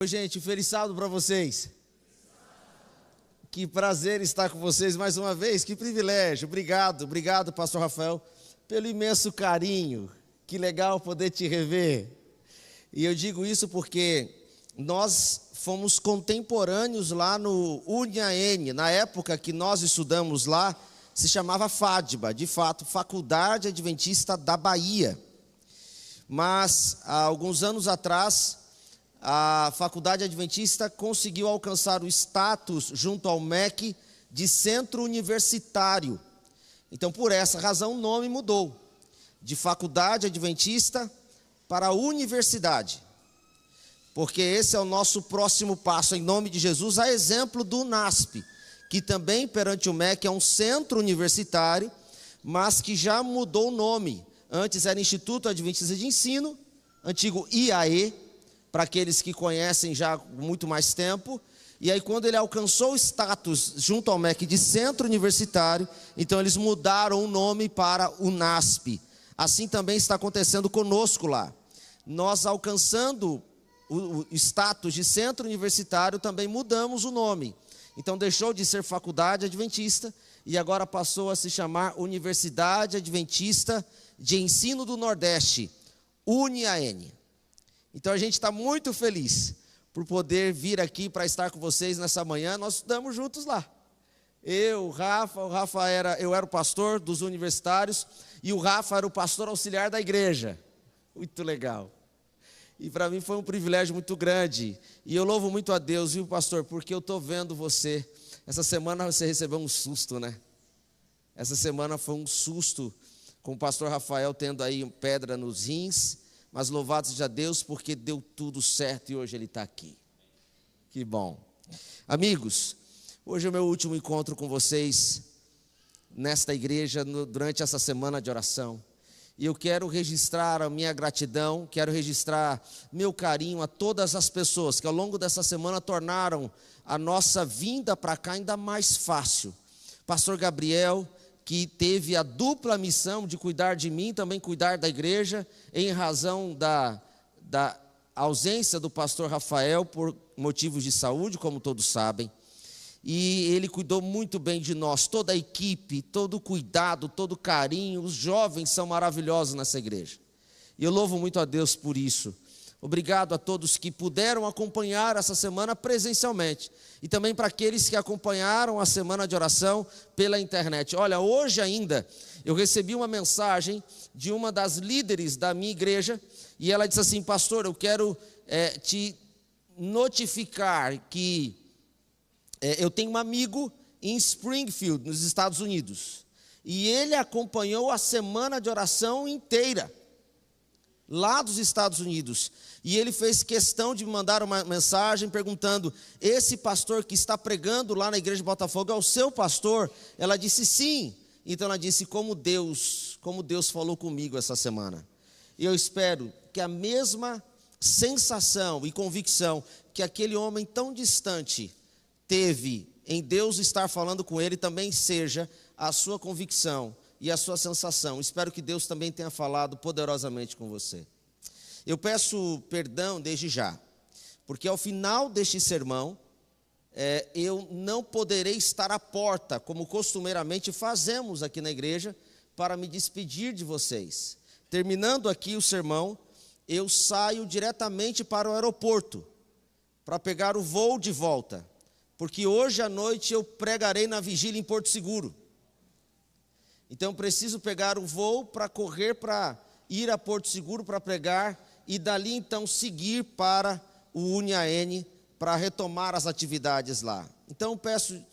Oi, gente, feliz sábado para vocês. Que prazer estar com vocês mais uma vez, que privilégio. Obrigado, pastor Rafael, pelo imenso carinho. Que legal poder te rever. E eu digo isso porque nós fomos contemporâneos lá no UNIAN. Na época que nós estudamos lá, se chamava FADBA, de fato, Faculdade Adventista da Bahia. Mas, há alguns anos atrás, a Faculdade Adventista conseguiu alcançar o status, junto ao MEC, de centro universitário. Então, por essa razão, o nome mudou, de Faculdade Adventista para Universidade. Porque esse é o nosso próximo passo, em nome de Jesus, a exemplo do NASP, que também, perante o MEC, é um centro universitário, mas que já mudou o nome. Antes era Instituto Adventista de Ensino, antigo IAE, para aqueles que conhecem já há muito mais tempo. E aí, quando ele alcançou o status junto ao MEC de centro universitário, então eles mudaram o nome para o NASP. Assim também está acontecendo conosco lá. Nós, alcançando o status de centro universitário, também mudamos o nome. Então deixou de ser Faculdade Adventista e agora passou a se chamar Universidade Adventista de Ensino do Nordeste, UNIAN. Então a gente está muito feliz por poder vir aqui para estar com vocês nessa manhã. Nós estudamos juntos lá. Eu, o Rafa eu era o pastor dos universitários e o Rafa era o pastor auxiliar da igreja. Muito legal. E para mim foi um privilégio muito grande. E eu louvo muito a Deus, viu, pastor? Porque eu estou vendo você. Essa semana você recebeu um susto, né? Essa semana foi um susto com o pastor Rafael tendo aí pedra nos rins. Mas louvado seja Deus, porque deu tudo certo e hoje ele está aqui. Que bom. Amigos, hoje é o meu último encontro com vocês nesta igreja, durante essa semana de oração. E eu quero registrar a minha gratidão, quero registrar meu carinho a todas as pessoas que ao longo dessa semana tornaram a nossa vinda para cá ainda mais fácil. Pastor Gabriel, que teve a dupla missão de cuidar de mim, também cuidar da igreja, em razão da ausência do pastor Rafael por motivos de saúde, como todos sabem. E ele cuidou muito bem de nós, toda a equipe, todo o cuidado, todo o carinho. Os jovens são maravilhosos nessa igreja. E eu louvo muito a Deus por isso. Obrigado a todos que puderam acompanhar essa semana presencialmente. E também para aqueles que acompanharam a semana de oração pela internet. Olha, hoje ainda eu recebi uma mensagem de uma das líderes da minha igreja. E ela disse assim: pastor, eu quero te notificar que eu tenho um amigo em Springfield, nos Estados Unidos. E ele acompanhou a semana de oração inteira, lá dos Estados Unidos. E ele fez questão de me mandar uma mensagem perguntando: esse pastor que está pregando lá na igreja de Botafogo é o seu pastor? Ela disse sim. Então ela disse: como Deus falou comigo essa semana. E eu espero que a mesma sensação e convicção que aquele homem tão distante teve em Deus estar falando com ele, também seja a sua convicção e a sua sensação. Espero que Deus também tenha falado poderosamente com você. Eu peço perdão desde já, porque ao final deste sermão, eu não poderei estar à porta, como costumeiramente fazemos aqui na igreja, para me despedir de vocês. Terminando aqui o sermão, eu saio diretamente para o aeroporto, para pegar o voo de volta, porque hoje à noite eu pregarei na vigília em Porto Seguro. Então eu preciso pegar o voo para correr, para ir a Porto Seguro para pregar, e dali então seguir para o UNIAN para retomar as atividades lá. Então peço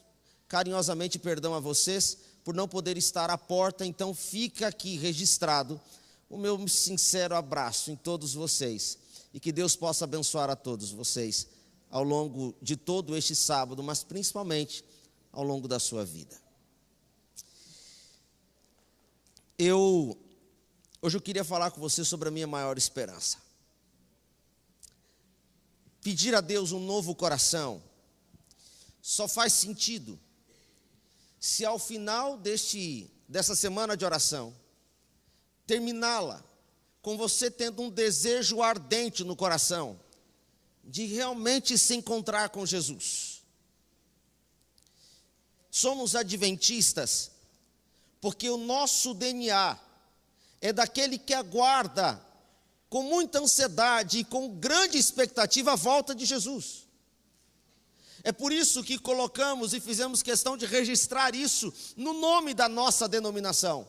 carinhosamente perdão a vocês por não poder estar à porta. Então fica aqui registrado o meu sincero abraço em todos vocês, e que Deus possa abençoar a todos vocês ao longo de todo este sábado, mas principalmente ao longo da sua vida. Hoje eu queria falar com você sobre a minha maior esperança. Pedir a Deus um novo coração só faz sentido se ao final dessa semana de oração, terminá-la com você tendo um desejo ardente no coração de realmente se encontrar com Jesus. Somos adventistas porque o nosso DNA é daquele que aguarda com muita ansiedade e com grande expectativa a volta de Jesus. É por isso que colocamos e fizemos questão de registrar isso no nome da nossa denominação.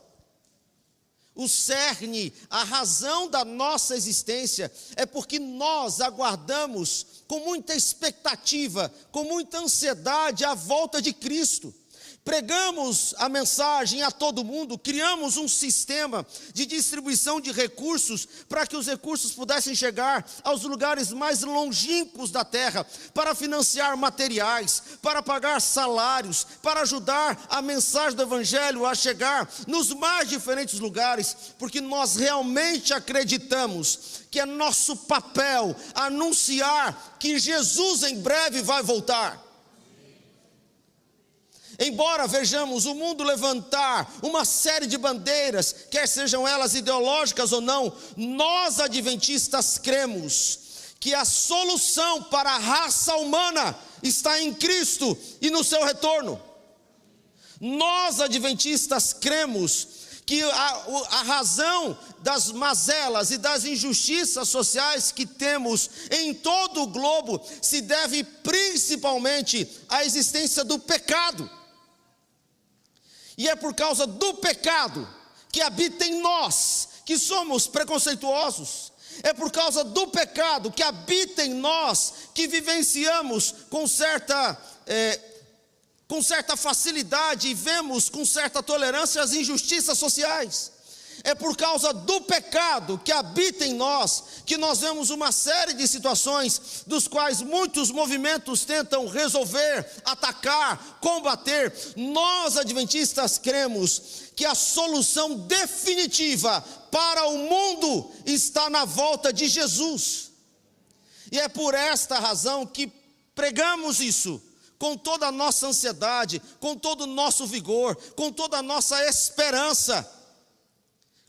O cerne, a razão da nossa existência é porque nós aguardamos com muita expectativa, com muita ansiedade a volta de Cristo. Pregamos a mensagem a todo mundo, criamos um sistema de distribuição de recursos para que os recursos pudessem chegar aos lugares mais longínquos da terra, para financiar materiais, para pagar salários, para ajudar a mensagem do Evangelho a chegar nos mais diferentes lugares, porque nós realmente acreditamos que é nosso papel anunciar que Jesus em breve vai voltar. Embora vejamos o mundo levantar uma série de bandeiras, quer sejam elas ideológicas ou não, nós adventistas cremos que a solução para a raça humana está em Cristo e no seu retorno. Nós adventistas cremos que a razão das mazelas e das injustiças sociais que temos em todo o globo se deve principalmente à existência do pecado. E é por causa do pecado que habita em nós, que somos preconceituosos. É por causa do pecado que habita em nós, que vivenciamos com certa facilidade e vemos com certa tolerância as injustiças sociais. É por causa do pecado que habita em nós, que nós vemos uma série de situações, dos quais muitos movimentos tentam resolver, atacar, combater. Nós adventistas cremos que a solução definitiva para o mundo está na volta de Jesus. E é por esta razão que pregamos isso, com toda a nossa ansiedade, com todo o nosso vigor, com toda a nossa esperança.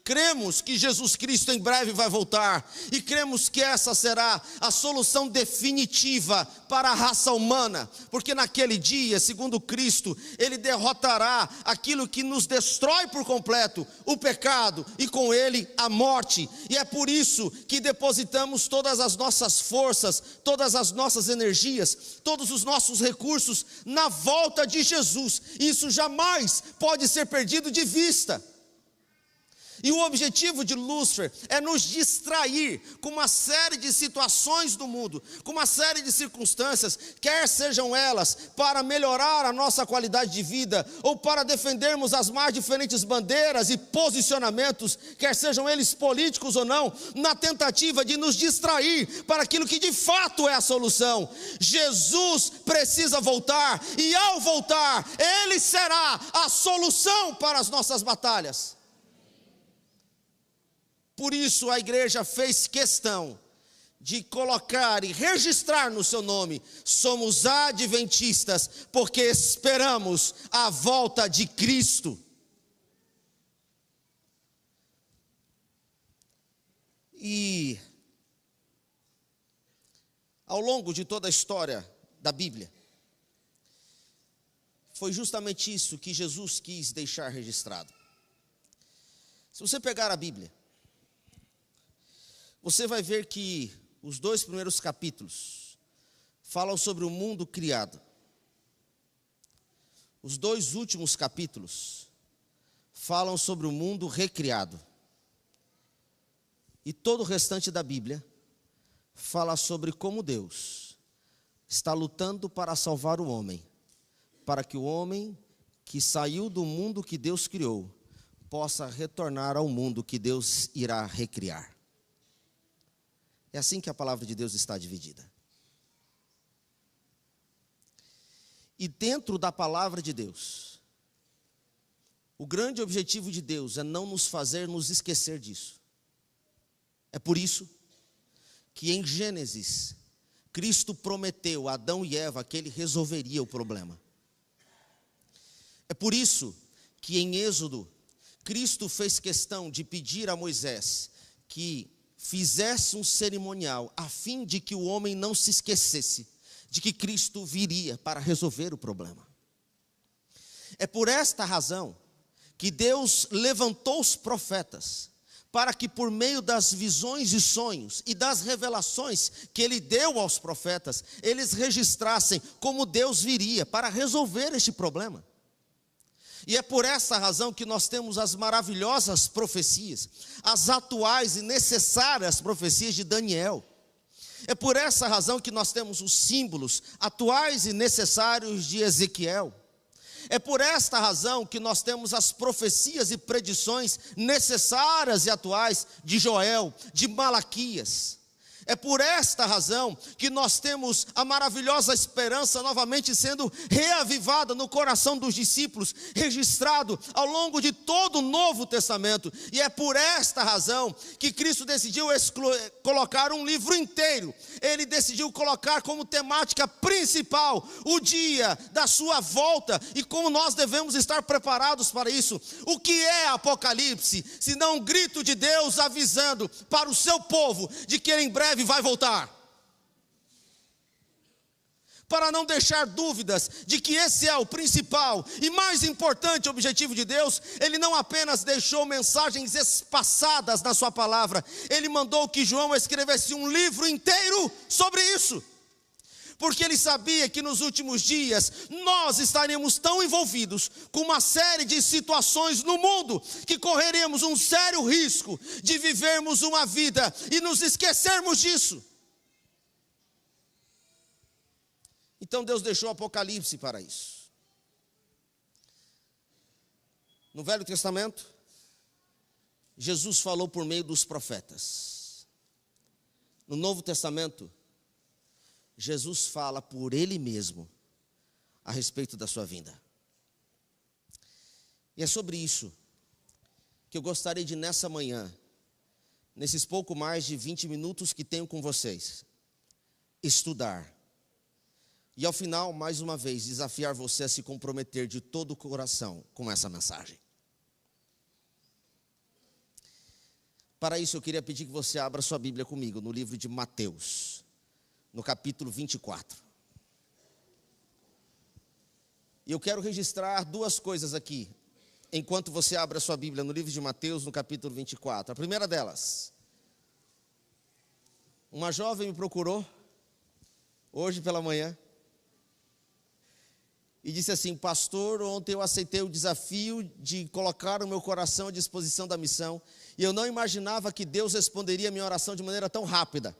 Cremos que Jesus Cristo em breve vai voltar, e cremos que essa será a solução definitiva para a raça humana, porque naquele dia, segundo Cristo, Ele derrotará aquilo que nos destrói por completo, o pecado, e com ele a morte. E é por isso que depositamos todas as nossas forças, todas as nossas energias, todos os nossos recursos na volta de Jesus. Isso jamais pode ser perdido de vista. E o objetivo de Lúcifer é nos distrair com uma série de situações do mundo, com uma série de circunstâncias, quer sejam elas para melhorar a nossa qualidade de vida, ou para defendermos as mais diferentes bandeiras e posicionamentos, quer sejam eles políticos ou não, na tentativa de nos distrair para aquilo que de fato é a solução. Jesus precisa voltar, e ao voltar, Ele será a solução para as nossas batalhas. Por isso a igreja fez questão de colocar e registrar no seu nome: somos adventistas, porque esperamos a volta de Cristo. E ao longo de toda a história da Bíblia, foi justamente isso que Jesus quis deixar registrado. Se você pegar a Bíblia, você vai ver que os 2 primeiros capítulos falam sobre o mundo criado. Os 2 últimos capítulos falam sobre o mundo recriado. E todo o restante da Bíblia fala sobre como Deus está lutando para salvar o homem, para que o homem que saiu do mundo que Deus criou possa retornar ao mundo que Deus irá recriar. É assim que a palavra de Deus está dividida. E dentro da palavra de Deus, o grande objetivo de Deus é não nos fazer nos esquecer disso. É por isso que em Gênesis, Cristo prometeu a Adão e Eva que Ele resolveria o problema. É por isso que em Êxodo, Cristo fez questão de pedir a Moisés que fizesse um cerimonial, a fim de que o homem não se esquecesse de que Cristo viria para resolver o problema. É por esta razão que Deus levantou os profetas, para que por meio das visões e sonhos e das revelações que Ele deu aos profetas, eles registrassem como Deus viria para resolver este problema. E é por essa razão que nós temos as maravilhosas profecias, as atuais e necessárias profecias de Daniel. É por essa razão que nós temos os símbolos atuais e necessários de Ezequiel. É por esta razão que nós temos as profecias e predições necessárias e atuais de Joel, de Malaquias. É por esta razão que nós temos a maravilhosa esperança novamente sendo reavivada no coração dos discípulos, registrado ao longo de todo o Novo Testamento. E é por esta razão que Cristo decidiu colocar um livro inteiro. Ele decidiu colocar como temática principal o dia da sua volta e como nós devemos estar preparados para isso. O que é Apocalipse, senão um grito de Deus avisando para o seu povo de que ele em breve vai voltar, para não deixar dúvidas de que esse é o principal e mais importante objetivo de Deus. Ele não apenas deixou mensagens espaçadas na sua palavra, ele mandou que João escrevesse um livro inteiro sobre isso, porque ele sabia que nos últimos dias nós estaríamos tão envolvidos com uma série de situações no mundo que correríamos um sério risco de vivermos uma vida e nos esquecermos disso. Então Deus deixou o Apocalipse para isso. No Velho Testamento, Jesus falou por meio dos profetas. No Novo Testamento, Jesus fala por Ele mesmo a respeito da sua vinda. E é sobre isso que eu gostaria de nessa manhã, nesses pouco mais de 20 minutos que tenho com vocês, estudar. E ao final, mais uma vez, desafiar você a se comprometer de todo o coração com essa mensagem. Para isso eu queria pedir que você abra sua Bíblia comigo no livro de Mateus, no capítulo 24. E eu quero registrar duas coisas aqui, enquanto você abre a sua Bíblia no livro de Mateus, no capítulo 24. A primeira delas, uma jovem me procurou, hoje pela manhã, e disse assim: pastor, ontem eu aceitei o desafio de colocar o meu coração à disposição da missão, e eu não imaginava que Deus responderia a minha oração de maneira tão rápida.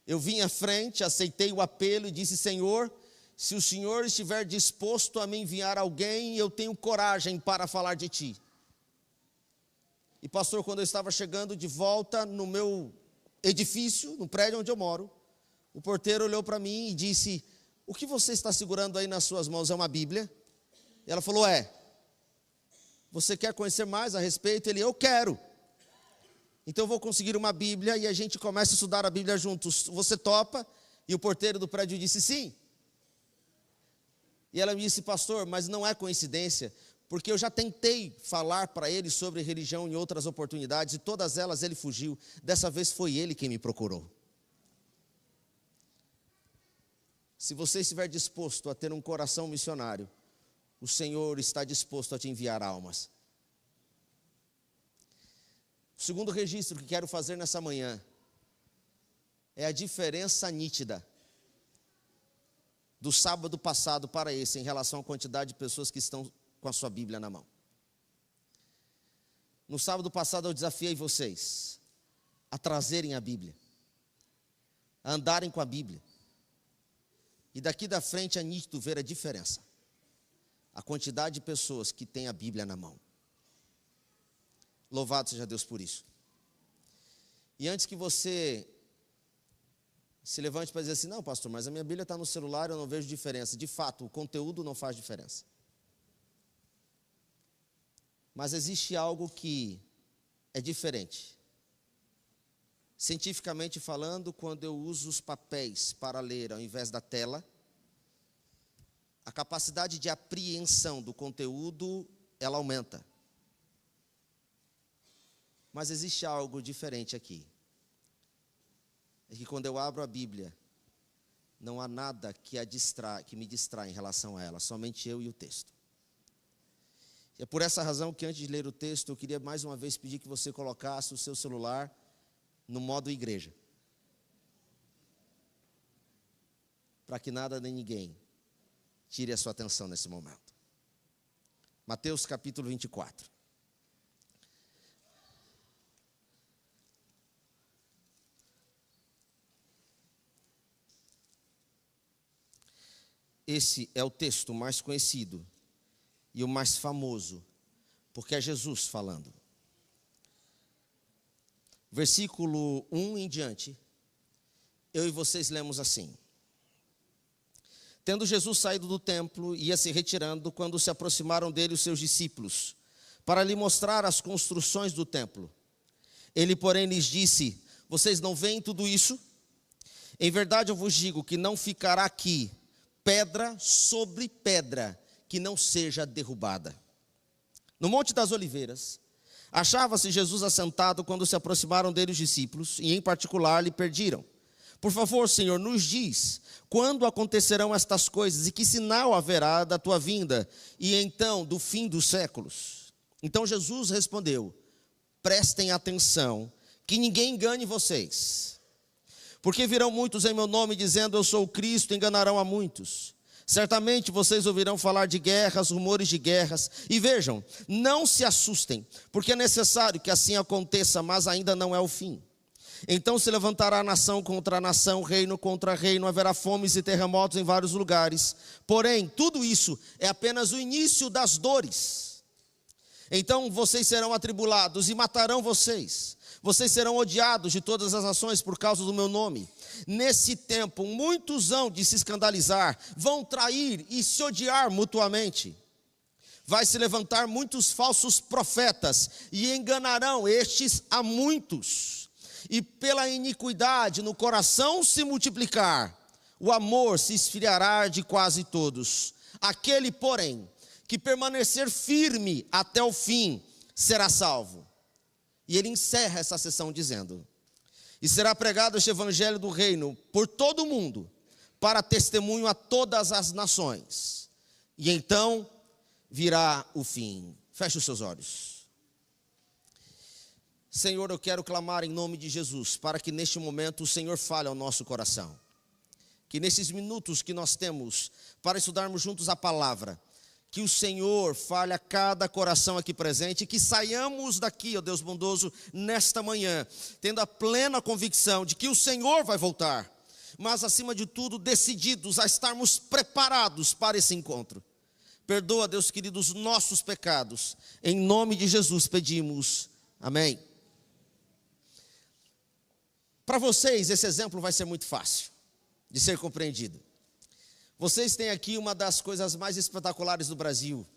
Eu vim à frente, aceitei o apelo e disse: Senhor, se o Senhor estiver disposto a me enviar alguém, eu tenho coragem para falar de Ti. E pastor, quando eu estava chegando de volta no meu edifício, no prédio onde eu moro, o porteiro olhou para mim e disse: o que você está segurando aí nas suas mãos é uma Bíblia? E ela falou: é. Você quer conhecer mais a respeito? Ele: eu quero. Então eu vou conseguir uma Bíblia e a gente começa a estudar a Bíblia juntos. Você topa? E o porteiro do prédio disse: sim. E ela me disse: pastor, mas não é coincidência, porque eu já tentei falar para ele sobre religião em outras oportunidades e todas elas ele fugiu. Dessa vez foi ele quem me procurou. Se você estiver disposto a ter um coração missionário, o Senhor está disposto a te enviar almas. O segundo registro que quero fazer nessa manhã é a diferença nítida do sábado passado para esse, em relação à quantidade de pessoas que estão com a sua Bíblia na mão. No sábado passado eu desafiei vocês a trazerem a Bíblia, a andarem com a Bíblia. E daqui da frente é nítido ver a diferença, a quantidade de pessoas que têm a Bíblia na mão. Louvado seja Deus por isso. E antes que você se levante para dizer assim: não, pastor, mas a minha Bíblia está no celular, eu não vejo diferença. De fato, o conteúdo não faz diferença. Mas existe algo que é diferente. Cientificamente falando, quando eu uso os papéis para ler ao invés da tela, a capacidade de apreensão do conteúdo, ela aumenta. Mas existe algo diferente aqui. É que quando eu abro a Bíblia, não há nada que me distrai em relação a ela, somente eu e o texto. E é por essa razão que antes de ler o texto, eu queria mais uma vez pedir que você colocasse o seu celular no modo igreja. Para que nada nem ninguém tire a sua atenção nesse momento. Mateus capítulo 24. Esse é o texto mais conhecido e o mais famoso, porque é Jesus falando. Versículo 1 em diante, eu e vocês lemos assim: Tendo Jesus saído do templo, ia se retirando, quando se aproximaram dele os seus discípulos, para lhe mostrar as construções do templo. Ele, porém, lhes disse: Vocês não veem tudo isso? Em verdade eu vos digo que não ficará aqui pedra sobre pedra que não seja derrubada. No Monte das Oliveiras, achava-se Jesus assentado quando se aproximaram dele os discípulos, e em particular lhe pediram: Por favor, Senhor, nos diz quando acontecerão estas coisas e que sinal haverá da tua vinda e então do fim dos séculos. Então Jesus respondeu: Prestem atenção, que ninguém engane vocês. Porque virão muitos em meu nome dizendo: Eu sou o Cristo, enganarão a muitos. Certamente vocês ouvirão falar de guerras, rumores de guerras. E vejam, não se assustem, porque é necessário que assim aconteça, mas ainda não é o fim. Então se levantará nação contra nação, reino contra reino, haverá fomes e terremotos em vários lugares. Porém, tudo isso é apenas o início das dores. Então vocês serão atribulados e matarão vocês. Vocês serão odiados de todas as nações por causa do meu nome. Nesse tempo, muitos hão de se escandalizar, vão trair e se odiar mutuamente. Vai se levantar muitos falsos profetas e enganarão estes a muitos. E pela iniquidade no coração se multiplicar, o amor se esfriará de quase todos. Aquele, porém, que permanecer firme até o fim, será salvo. E ele encerra essa sessão dizendo: E será pregado este evangelho do reino por todo o mundo, para testemunho a todas as nações. E então virá o fim. Feche os seus olhos. Senhor, eu quero clamar em nome de Jesus, para que neste momento o Senhor fale ao nosso coração. Que nesses minutos que nós temos para estudarmos juntos a palavra, que o Senhor fale a cada coração aqui presente, e que saiamos daqui, ó Deus bondoso, nesta manhã, tendo a plena convicção de que o Senhor vai voltar, mas acima de tudo, decididos a estarmos preparados para esse encontro. Perdoa, Deus querido, os nossos pecados, em nome de Jesus pedimos, amém. Para vocês, esse exemplo vai ser muito fácil de ser compreendido. Vocês têm aqui uma das coisas mais espetaculares do Brasil,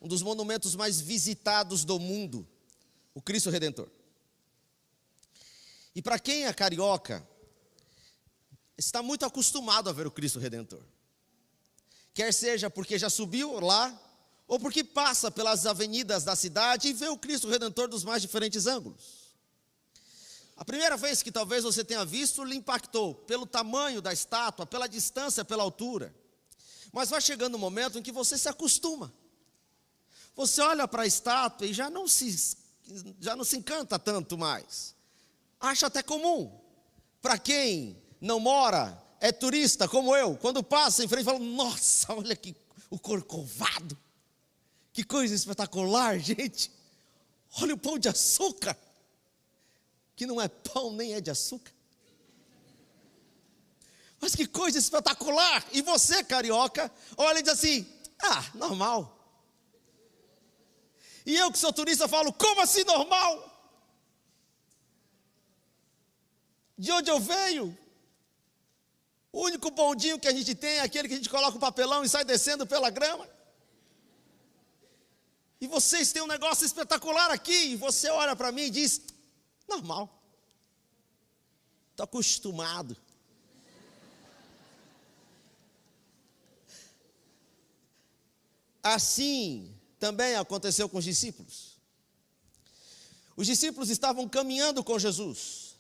um dos monumentos mais visitados do mundo, o Cristo Redentor. E para quem é carioca, está muito acostumado a ver o Cristo Redentor. Quer seja porque já subiu lá, ou porque passa pelas avenidas da cidade e vê o Cristo Redentor dos mais diferentes ângulos. A primeira vez que talvez você tenha visto, lhe impactou pelo tamanho da estátua, pela distância, pela altura. Mas vai chegando um momento em que você se acostuma. Você olha para a estátua e já não se encanta tanto mais. Acha até comum. Para quem não mora, é turista como eu, quando passa em frente, fala: Nossa, olha aqui o Corcovado. Que coisa espetacular, gente. Olha o Pão de Açúcar. Que não é pão nem é de açúcar. Mas que coisa espetacular. E você, carioca, olha e diz assim: normal. E eu que sou turista falo: como assim normal? De onde eu venho? O único bondinho que a gente tem é aquele que a gente coloca o papelão e sai descendo pela grama. E vocês têm um negócio espetacular aqui. E você olha para mim e diz: normal. Estou acostumado. Assim também aconteceu com os discípulos. Os discípulos estavam caminhando com Jesus.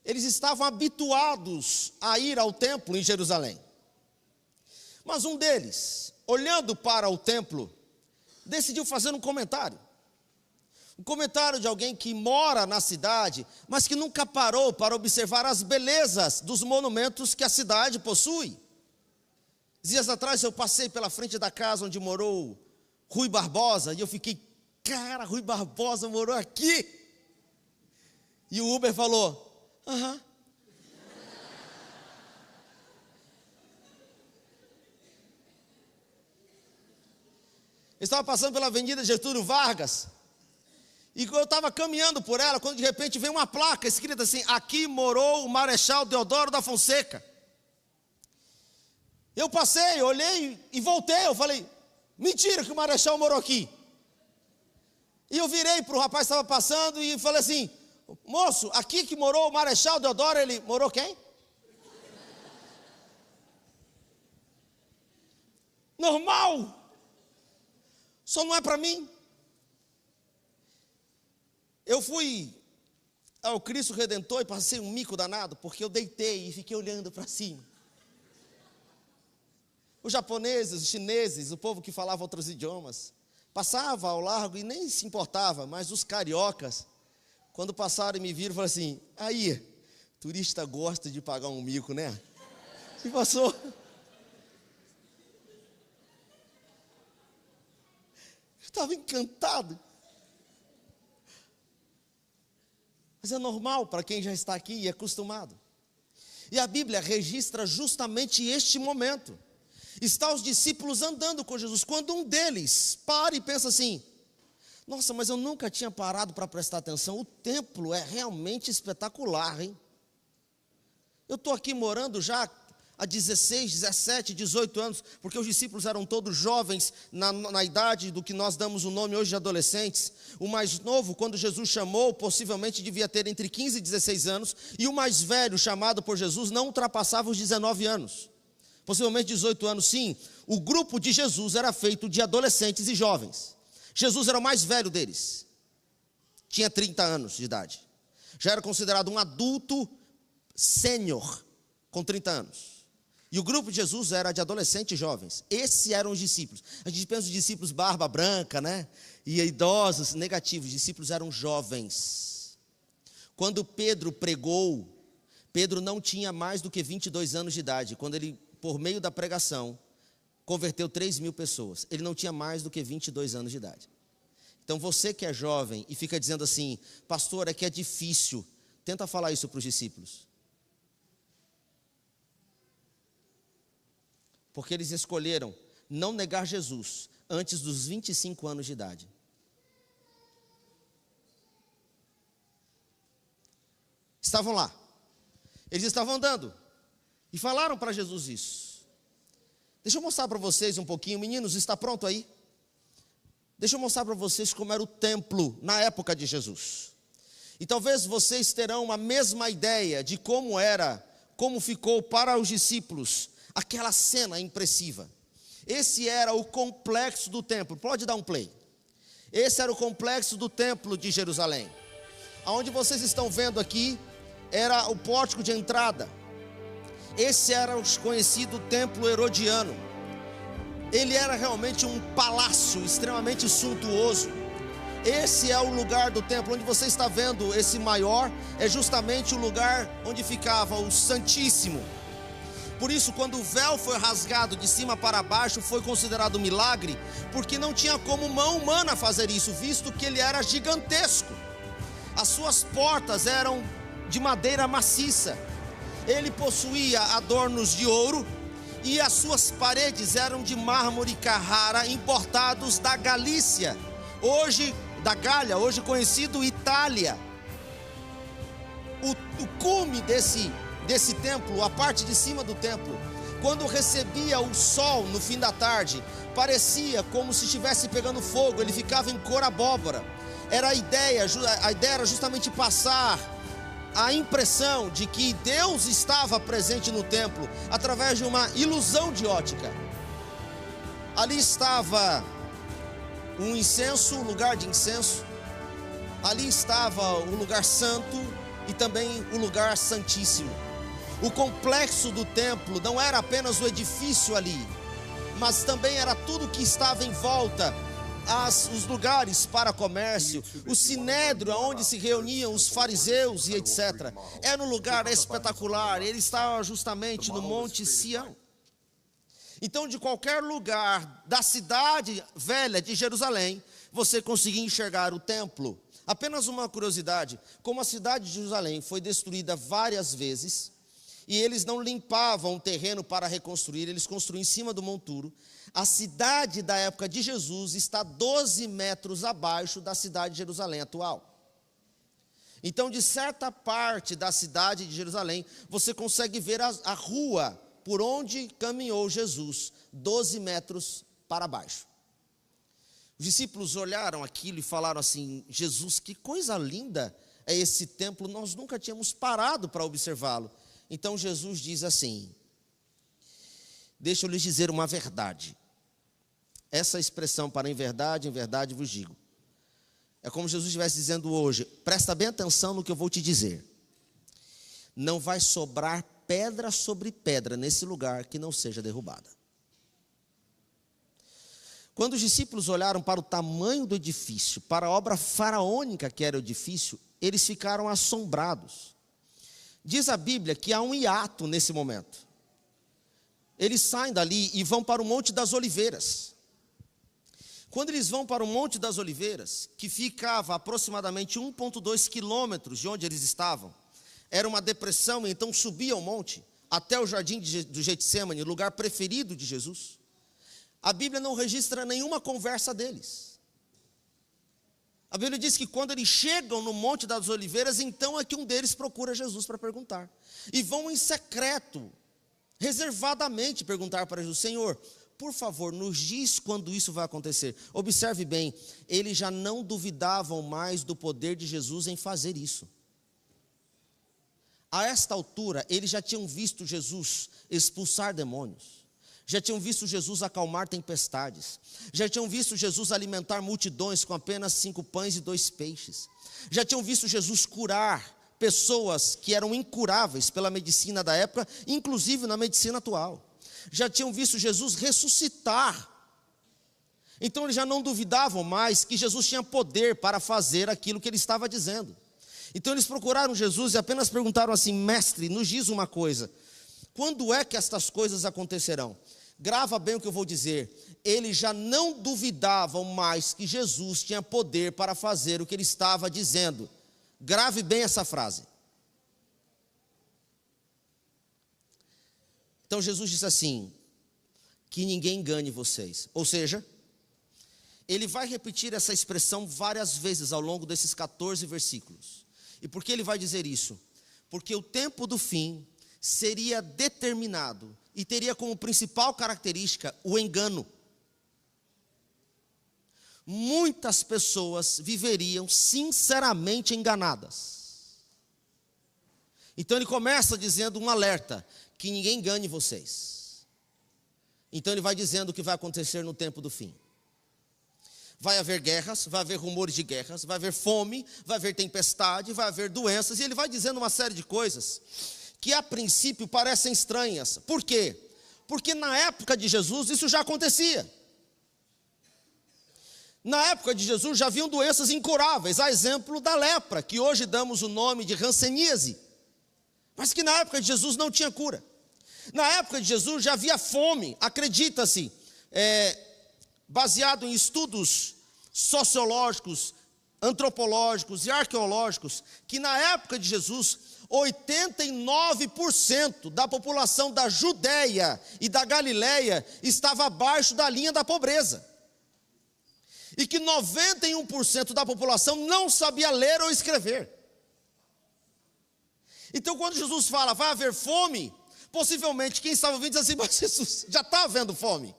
Eles estavam habituados a ir ao templo em Jerusalém. Mas um deles, olhando para o templo, decidiu fazer um comentário. Um comentário de alguém que mora na cidade, mas que nunca parou para observar as belezas dos monumentos que a cidade possui. Dias atrás eu passei pela frente da casa onde morou Rui Barbosa, e eu fiquei, cara, Rui Barbosa morou aqui. E o Uber falou, aham. Eu estava passando pela Avenida Getúlio Vargas, e eu estava caminhando por ela, quando de repente veio uma placa escrita assim, aqui morou o Marechal Deodoro da Fonseca. Eu passei, olhei e voltei, eu falei, mentira que o Marechal morou aqui. E eu virei para o rapaz que estava passando e falei assim, moço, aqui que morou o Marechal Deodoro, ele morou quem? Normal, só não é para mim. Eu fui ao Cristo Redentor e passei um mico danado, porque eu deitei e fiquei olhando para cima. Os japoneses, os chineses, o povo que falava outros idiomas, passava ao largo e nem se importava, mas os cariocas, quando passaram e me viram, falaram assim, aí, turista gosta de pagar um mico, né? E passou. Eu estava encantado. Mas é normal para quem já está aqui e é acostumado. E a Bíblia registra justamente este momento. Está os discípulos andando com Jesus, quando um deles para e pensa assim, nossa, mas eu nunca tinha parado para prestar atenção, o templo é realmente espetacular, hein? Eu estou aqui morando já há 16, 17, 18 anos, porque os discípulos eram todos jovens na idade do que nós damos o nome hoje de adolescentes. O mais novo, quando Jesus chamou, possivelmente devia ter entre 15 e 16 anos, e o mais velho, chamado por Jesus, não ultrapassava os 19 anos. Possivelmente 18 anos, sim. O grupo de Jesus era feito de adolescentes e jovens. Jesus era o mais velho deles. Tinha 30 anos de idade. Já era considerado um adulto sênior, com 30 anos. E o grupo de Jesus era de adolescentes e jovens. Esses eram os discípulos. A gente pensa os discípulos barba branca, né? E idosos, negativos. Os discípulos eram jovens. Quando Pedro pregou, Pedro não tinha mais do que 22 anos de idade. Quando ele, por meio da pregação, converteu 3.000 pessoas. Ele não tinha mais do que 22 anos de idade. Então você que é jovem e fica dizendo assim, pastor, é que é difícil. Tenta falar isso para os discípulos. Porque eles escolheram não negar Jesus antes dos 25 anos de idade. Estavam lá. Eles estavam andando. E falaram para Jesus isso. Deixa eu mostrar para vocês um pouquinho. Meninos, está pronto aí? Deixa eu mostrar para vocês como era o templo na época de Jesus. E talvez vocês terão a mesma ideia de como era, como ficou para os discípulos aquela cena impressiva. Esse era o complexo do templo. Pode dar um play. Esse era o complexo do templo de Jerusalém. Aonde vocês estão vendo aqui era o pórtico de entrada. Esse era o conhecido templo herodiano. Ele era realmente um palácio extremamente suntuoso. Esse é o lugar do templo, onde você está vendo esse maior, é justamente o lugar onde ficava o Santíssimo. Por isso, quando o véu foi rasgado de cima para baixo, foi considerado um milagre, porque não tinha como mão humana fazer isso, visto que ele era gigantesco. As suas portas eram de madeira maciça. Ele possuía adornos de ouro e as suas paredes eram de mármore Carrara, importados da Galícia, hoje da Gália, hoje conhecido Itália. O cume desse templo, a parte de cima do templo, quando recebia o sol no fim da tarde, parecia como se estivesse pegando fogo, ele ficava em cor abóbora. A ideia era justamente passar a impressão de que Deus estava presente no templo, através de uma ilusão de ótica. Ali estava um incenso, um lugar de incenso, Ali estava o lugar santo e também o lugar santíssimo. O complexo do templo não era apenas o edifício ali, mas também era tudo que estava em volta, os lugares para comércio, o sinédrio onde se reuniam os fariseus e etc. Era um lugar espetacular, ele estava justamente no Monte Sião. Então, de qualquer lugar da cidade velha de Jerusalém, você conseguia enxergar o templo. Apenas uma curiosidade, como a cidade de Jerusalém foi destruída várias vezes, e eles não limpavam o terreno para reconstruir, eles construíam em cima do monturo. A cidade da época de Jesus está 12 metros abaixo da cidade de Jerusalém atual. Então, de certa parte da cidade de Jerusalém, você consegue ver a rua por onde caminhou Jesus, 12 metros para baixo. Os discípulos olharam aquilo e falaram assim: Jesus, que coisa linda é esse templo, nós nunca tínhamos parado para observá-lo. Então Jesus diz assim: deixa eu lhes dizer uma verdade. Essa expressão para em verdade vos digo. É como Jesus estivesse dizendo hoje, presta bem atenção no que eu vou te dizer. Não vai sobrar pedra sobre pedra nesse lugar que não seja derrubada. Quando os discípulos olharam para o tamanho do edifício, para a obra faraônica que era o edifício, eles ficaram assombrados. Diz a Bíblia que há um hiato nesse momento. Eles saem dali e vão para o Monte das Oliveiras. Quando eles vão para o Monte das Oliveiras, que ficava aproximadamente 1,2 quilômetros de onde eles estavam, era uma depressão, então subia o monte até o jardim do Getsêmani, lugar preferido de Jesus. A Bíblia não registra nenhuma conversa deles. A Bíblia diz que quando eles chegam no Monte das Oliveiras, então é que um deles procura Jesus para perguntar. E vão em secreto, reservadamente perguntar para Jesus: Senhor, por favor, nos diz quando isso vai acontecer. Observe bem, eles já não duvidavam mais do poder de Jesus em fazer isso. A esta altura, eles já tinham visto Jesus expulsar demônios, já tinham visto Jesus acalmar tempestades, já tinham visto Jesus alimentar multidões com apenas 5 pães e 2 peixes, já tinham visto Jesus curar pessoas que eram incuráveis pela medicina da época, inclusive na medicina atual, já tinham visto Jesus ressuscitar. Então eles já não duvidavam mais que Jesus tinha poder para fazer aquilo que ele estava dizendo. Então eles procuraram Jesus e apenas perguntaram assim: mestre, nos diz uma coisa, quando é que estas coisas acontecerão? Grava bem o que eu vou dizer. Eles já não duvidavam mais que Jesus tinha poder para fazer o que ele estava dizendo. Grave bem essa frase. Então Jesus disse assim: que ninguém engane vocês. Ou seja, ele vai repetir essa expressão várias vezes ao longo desses 14 versículos. E por que ele vai dizer isso? Porque o tempo do fim seria determinado e teria como principal característica o engano. Muitas pessoas viveriam sinceramente enganadas. Então ele começa dizendo um alerta: que ninguém engane vocês. Então ele vai dizendo o que vai acontecer no tempo do fim. Vai haver guerras, vai haver rumores de guerras, vai haver fome, vai haver tempestade, vai haver doenças, e ele vai dizendo uma série de coisas que a princípio parecem estranhas. Por quê? Porque na época de Jesus isso já acontecia. Na época de Jesus já haviam doenças incuráveis, a exemplo da lepra, que hoje damos o nome de hanseníase, mas que na época de Jesus não tinha cura. Na época de Jesus já havia fome, acredita-se, baseado em estudos sociológicos, antropológicos e arqueológicos, que na época de Jesus, 89% da população da Judéia e da Galileia estava abaixo da linha da pobreza. E que 91% da população não sabia ler ou escrever. Então quando Jesus fala, vai haver fome, possivelmente quem estava ouvindo diz assim: mas Jesus, já está havendo fome.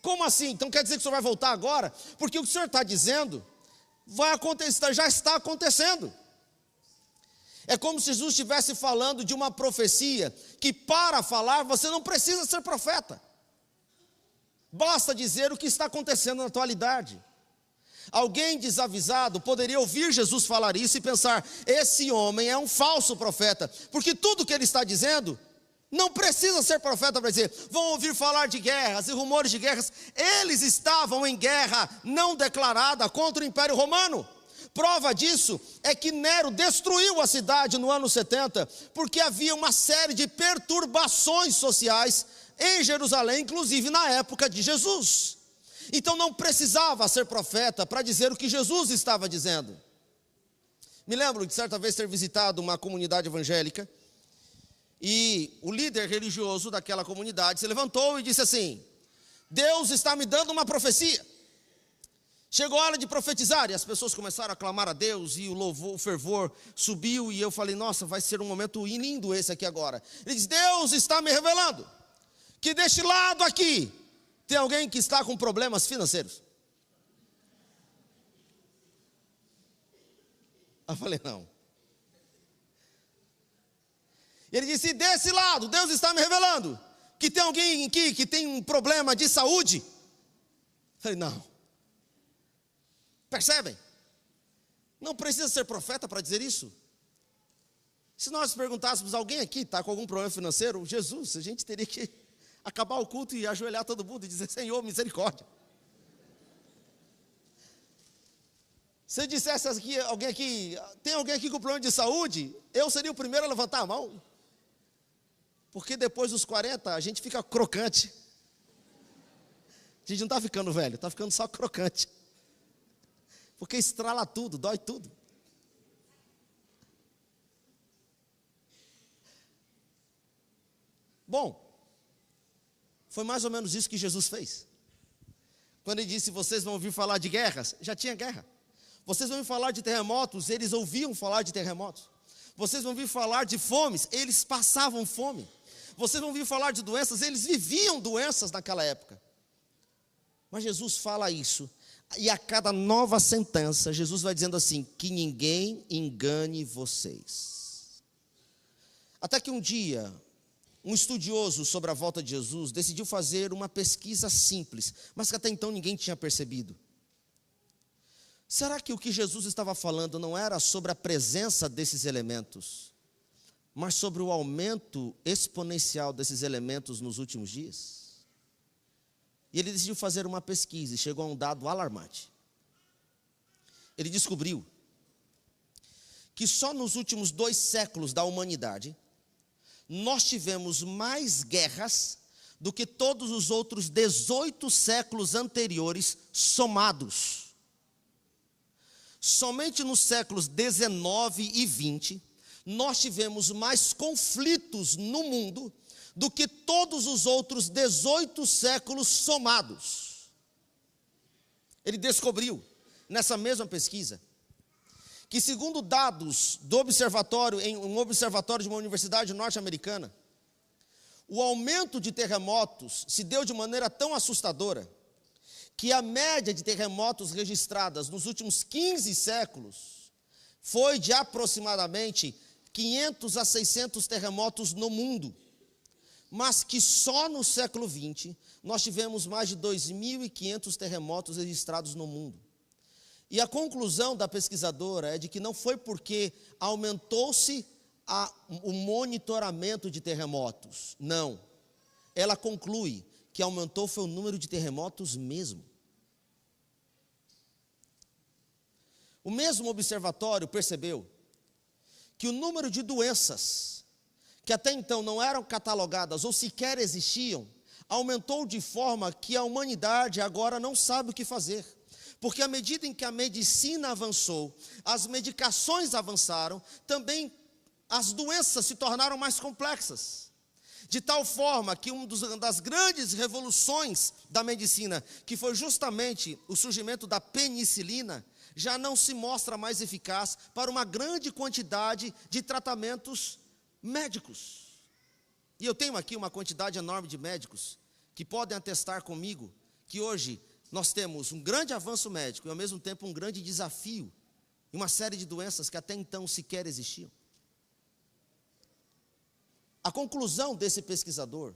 Como assim? Então quer dizer que o senhor vai voltar agora? Porque o que o senhor está dizendo vai acontecer, já está acontecendo. É como se Jesus estivesse falando de uma profecia que para falar você não precisa ser profeta. Basta dizer o que está acontecendo na atualidade. Alguém desavisado poderia ouvir Jesus falar isso e pensar: esse homem é um falso profeta, porque tudo que ele está dizendo, não precisa ser profeta para dizer. Vão ouvir falar de guerras e rumores de guerras. Eles estavam em guerra não declarada contra o Império Romano. Prova disso é que Nero destruiu a cidade no ano 70, porque havia uma série de perturbações sociais em Jerusalém, inclusive na época de Jesus. Então não precisava ser profeta para dizer o que Jesus estava dizendo. Me lembro de certa vez ter visitado uma comunidade evangélica, e o líder religioso daquela comunidade se levantou e disse assim: Deus está me dando uma profecia. Chegou a hora de profetizar, e as pessoas começaram a clamar a Deus, e o louvor, o fervor subiu, e eu falei: nossa, vai ser um momento lindo esse aqui agora. Ele diz: Deus está me revelando que deste lado aqui tem alguém que está com problemas financeiros. Eu falei: não. Ele disse: desse lado, Deus está me revelando que tem alguém aqui que tem um problema de saúde. Eu falei: não. Percebem? Não precisa ser profeta para dizer isso. Se nós perguntássemos: alguém aqui está com algum problema financeiro? Jesus, a gente teria que acabar o culto e ajoelhar todo mundo e dizer: Senhor, misericórdia. Se eu dissesse aqui, alguém aqui, tem alguém aqui com problema de saúde, eu seria o primeiro a levantar a mão. Porque depois dos 40 a gente fica crocante. A gente não está ficando velho, está ficando só crocante. Porque estrala tudo, dói tudo. Bom, foi mais ou menos isso que Jesus fez. Quando ele disse: vocês vão ouvir falar de guerras, já tinha guerra. Vocês vão ouvir falar de terremotos, eles ouviam falar de terremotos. Vocês vão ouvir falar de fomes, eles passavam fome. Vocês vão ouvir falar de doenças, eles viviam doenças naquela época. Mas Jesus fala isso, e a cada nova sentença, Jesus vai dizendo assim: que ninguém engane vocês. Até que um dia, um estudioso sobre a volta de Jesus decidiu fazer uma pesquisa simples, mas que até então ninguém tinha percebido. Será que o que Jesus estava falando não era sobre a presença desses elementos, mas sobre o aumento exponencial desses elementos nos últimos dias? E ele decidiu fazer uma pesquisa e chegou a um dado alarmante. Ele descobriu que só nos últimos 2 séculos da humanidade, nós tivemos mais guerras do que todos os outros 18 séculos anteriores somados. Somente nos séculos 19 e 20, nós tivemos mais conflitos no mundo do que todos os outros 18 séculos somados. Ele descobriu, nessa mesma pesquisa, que segundo dados do observatório, em um observatório de uma universidade norte-americana, o aumento de terremotos se deu de maneira tão assustadora, que a média de terremotos registradas nos últimos 15 séculos foi de aproximadamente 500 a 600 terremotos no mundo, mas que só no século XX nós tivemos mais de 2.500 terremotos registrados no mundo. E a conclusão da pesquisadora é de que não foi porque aumentou-se o monitoramento de terremotos, não. Ela conclui que aumentou foi o número de terremotos mesmo. O mesmo observatório percebeu que o número de doenças que até então não eram catalogadas ou sequer existiam, aumentou de forma que a humanidade agora não sabe o que fazer. Porque à medida em que a medicina avançou, as medicações avançaram, também as doenças se tornaram mais complexas. De tal forma que uma das grandes revoluções da medicina, que foi justamente o surgimento da penicilina, já não se mostra mais eficaz para uma grande quantidade de tratamentos médicos. E eu tenho aqui uma quantidade enorme de médicos que podem atestar comigo que hoje nós temos um grande avanço médico e ao mesmo tempo um grande desafio em uma série de doenças que até então sequer existiam. A conclusão desse pesquisador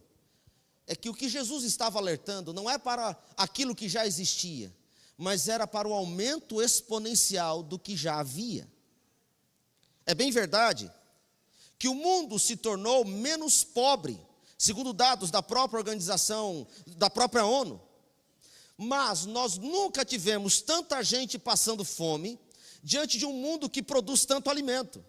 é que o que Jesus estava alertando não é para aquilo que já existia, mas era para o aumento exponencial do que já havia. É bem verdade que o mundo se tornou menos pobre, segundo dados da própria organização, da própria ONU. Mas nós nunca tivemos tanta gente passando fome diante de um mundo que produz tanto alimento.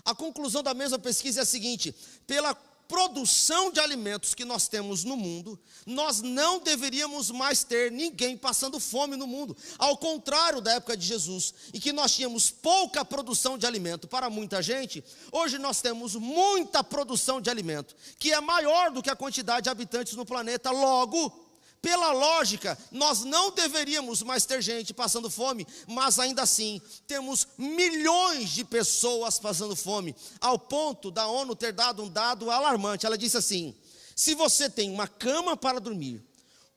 A conclusão da mesma pesquisa é a seguinte: pela produção de alimentos que nós temos no mundo, nós não deveríamos mais ter ninguém passando fome no mundo. Ao contrário da época de Jesus, em que nós tínhamos pouca produção de alimento para muita gente, hoje nós temos muita produção de alimento, que é maior do que a quantidade de habitantes no planeta. Logo, pela lógica, nós não deveríamos mais ter gente passando fome, mas ainda assim, temos milhões de pessoas passando fome, ao ponto da ONU ter dado um dado alarmante. Ela disse assim: se você tem uma cama para dormir,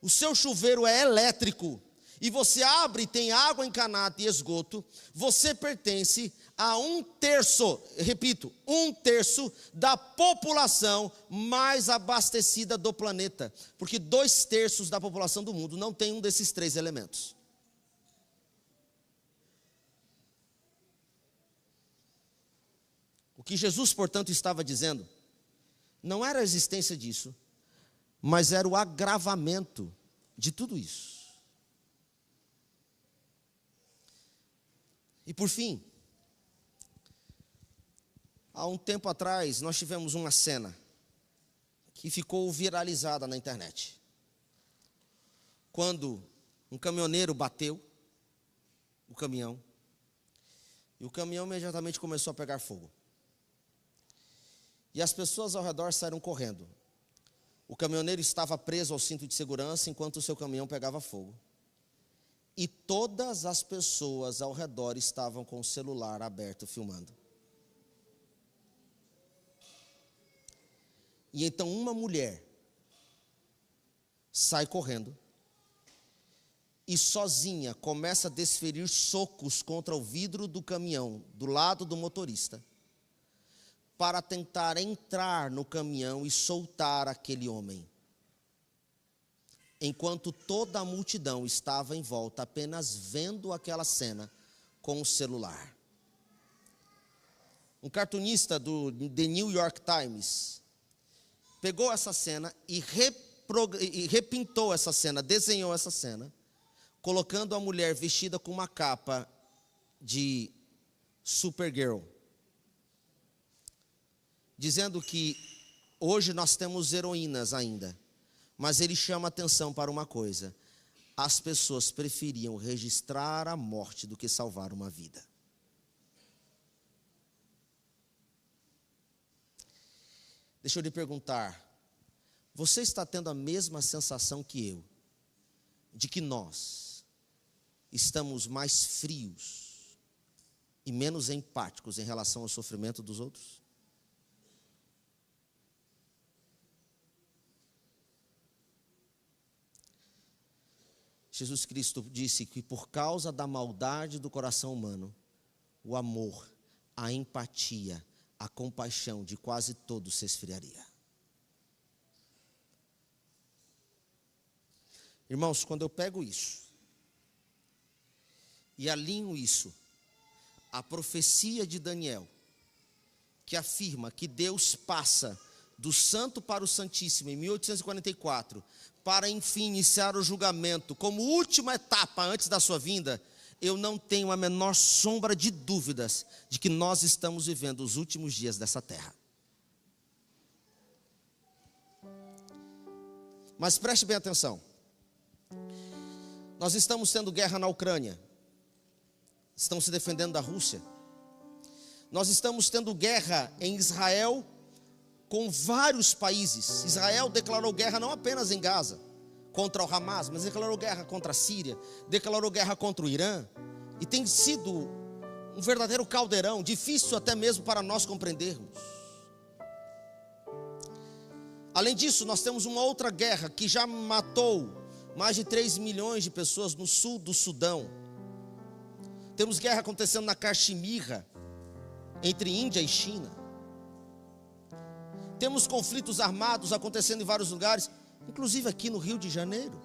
o seu chuveiro é elétrico, e você abre e tem água encanada e esgoto, você pertence a 1/3, repito, 1/3 da população mais abastecida do planeta, porque 2/3 da população do mundo não tem um desses 3 elementos. O que Jesus, portanto, estava dizendo, não era a existência disso, mas era o agravamento de tudo isso. E por fim, há um tempo atrás, nós tivemos uma cena que ficou viralizada na internet. Quando um caminhoneiro bateu o caminhão, e o caminhão imediatamente começou a pegar fogo. E as pessoas ao redor saíram correndo. O caminhoneiro estava preso ao cinto de segurança enquanto o seu caminhão pegava fogo. E todas as pessoas ao redor estavam com o celular aberto filmando. E então uma mulher sai correndo e sozinha começa a desferir socos contra o vidro do caminhão, do lado do motorista, para tentar entrar no caminhão e soltar aquele homem. Enquanto toda a multidão estava em volta, apenas vendo aquela cena com o celular. Um cartunista do The New York Times pegou essa cena e repintou essa cena, desenhou essa cena, colocando a mulher vestida com uma capa de Supergirl, dizendo que hoje nós temos heroínas ainda, mas ele chama atenção para uma coisa: as pessoas preferiam registrar a morte do que salvar uma vida. Deixa eu lhe perguntar, você está tendo a mesma sensação que eu, de que nós estamos mais frios e menos empáticos em relação ao sofrimento dos outros? Jesus Cristo disse que por causa da maldade do coração humano, o amor, a empatia, a compaixão de quase todos se esfriaria. Irmãos, quando eu pego isso e alinho isso à profecia de Daniel, que afirma que Deus passa do santo para o santíssimo em 1844, para enfim iniciar o julgamento como última etapa antes da sua vinda, eu não tenho a menor sombra de dúvidas de que nós estamos vivendo os últimos dias dessa terra. Mas preste bem atenção. Nós estamos tendo guerra na Ucrânia, estão se defendendo da Rússia. Nós estamos tendo guerra em Israel com vários países. Israel declarou guerra não apenas em Gaza, contra o Hamas, mas declarou guerra contra a Síria, declarou guerra contra o Irã, e tem sido um verdadeiro caldeirão, difícil até mesmo para nós compreendermos. Além disso, nós temos uma outra guerra que já matou mais de 3 milhões de pessoas no sul do Sudão. Temos guerra acontecendo na Caxemira, entre Índia e China. Temos conflitos armados acontecendo em vários lugares, inclusive aqui no Rio de Janeiro.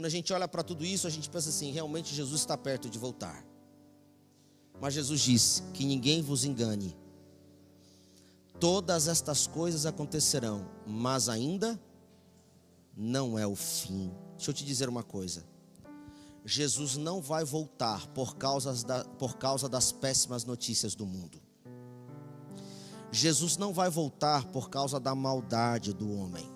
Quando a gente olha para tudo isso, a gente pensa assim: realmente Jesus está perto de voltar. Mas Jesus diz: que ninguém vos engane. Todas estas coisas acontecerão, mas ainda não é o fim. Deixa eu te dizer uma coisa: Jesus não vai voltar por causa das péssimas notícias do mundo. Jesus não vai voltar por causa da maldade do homem.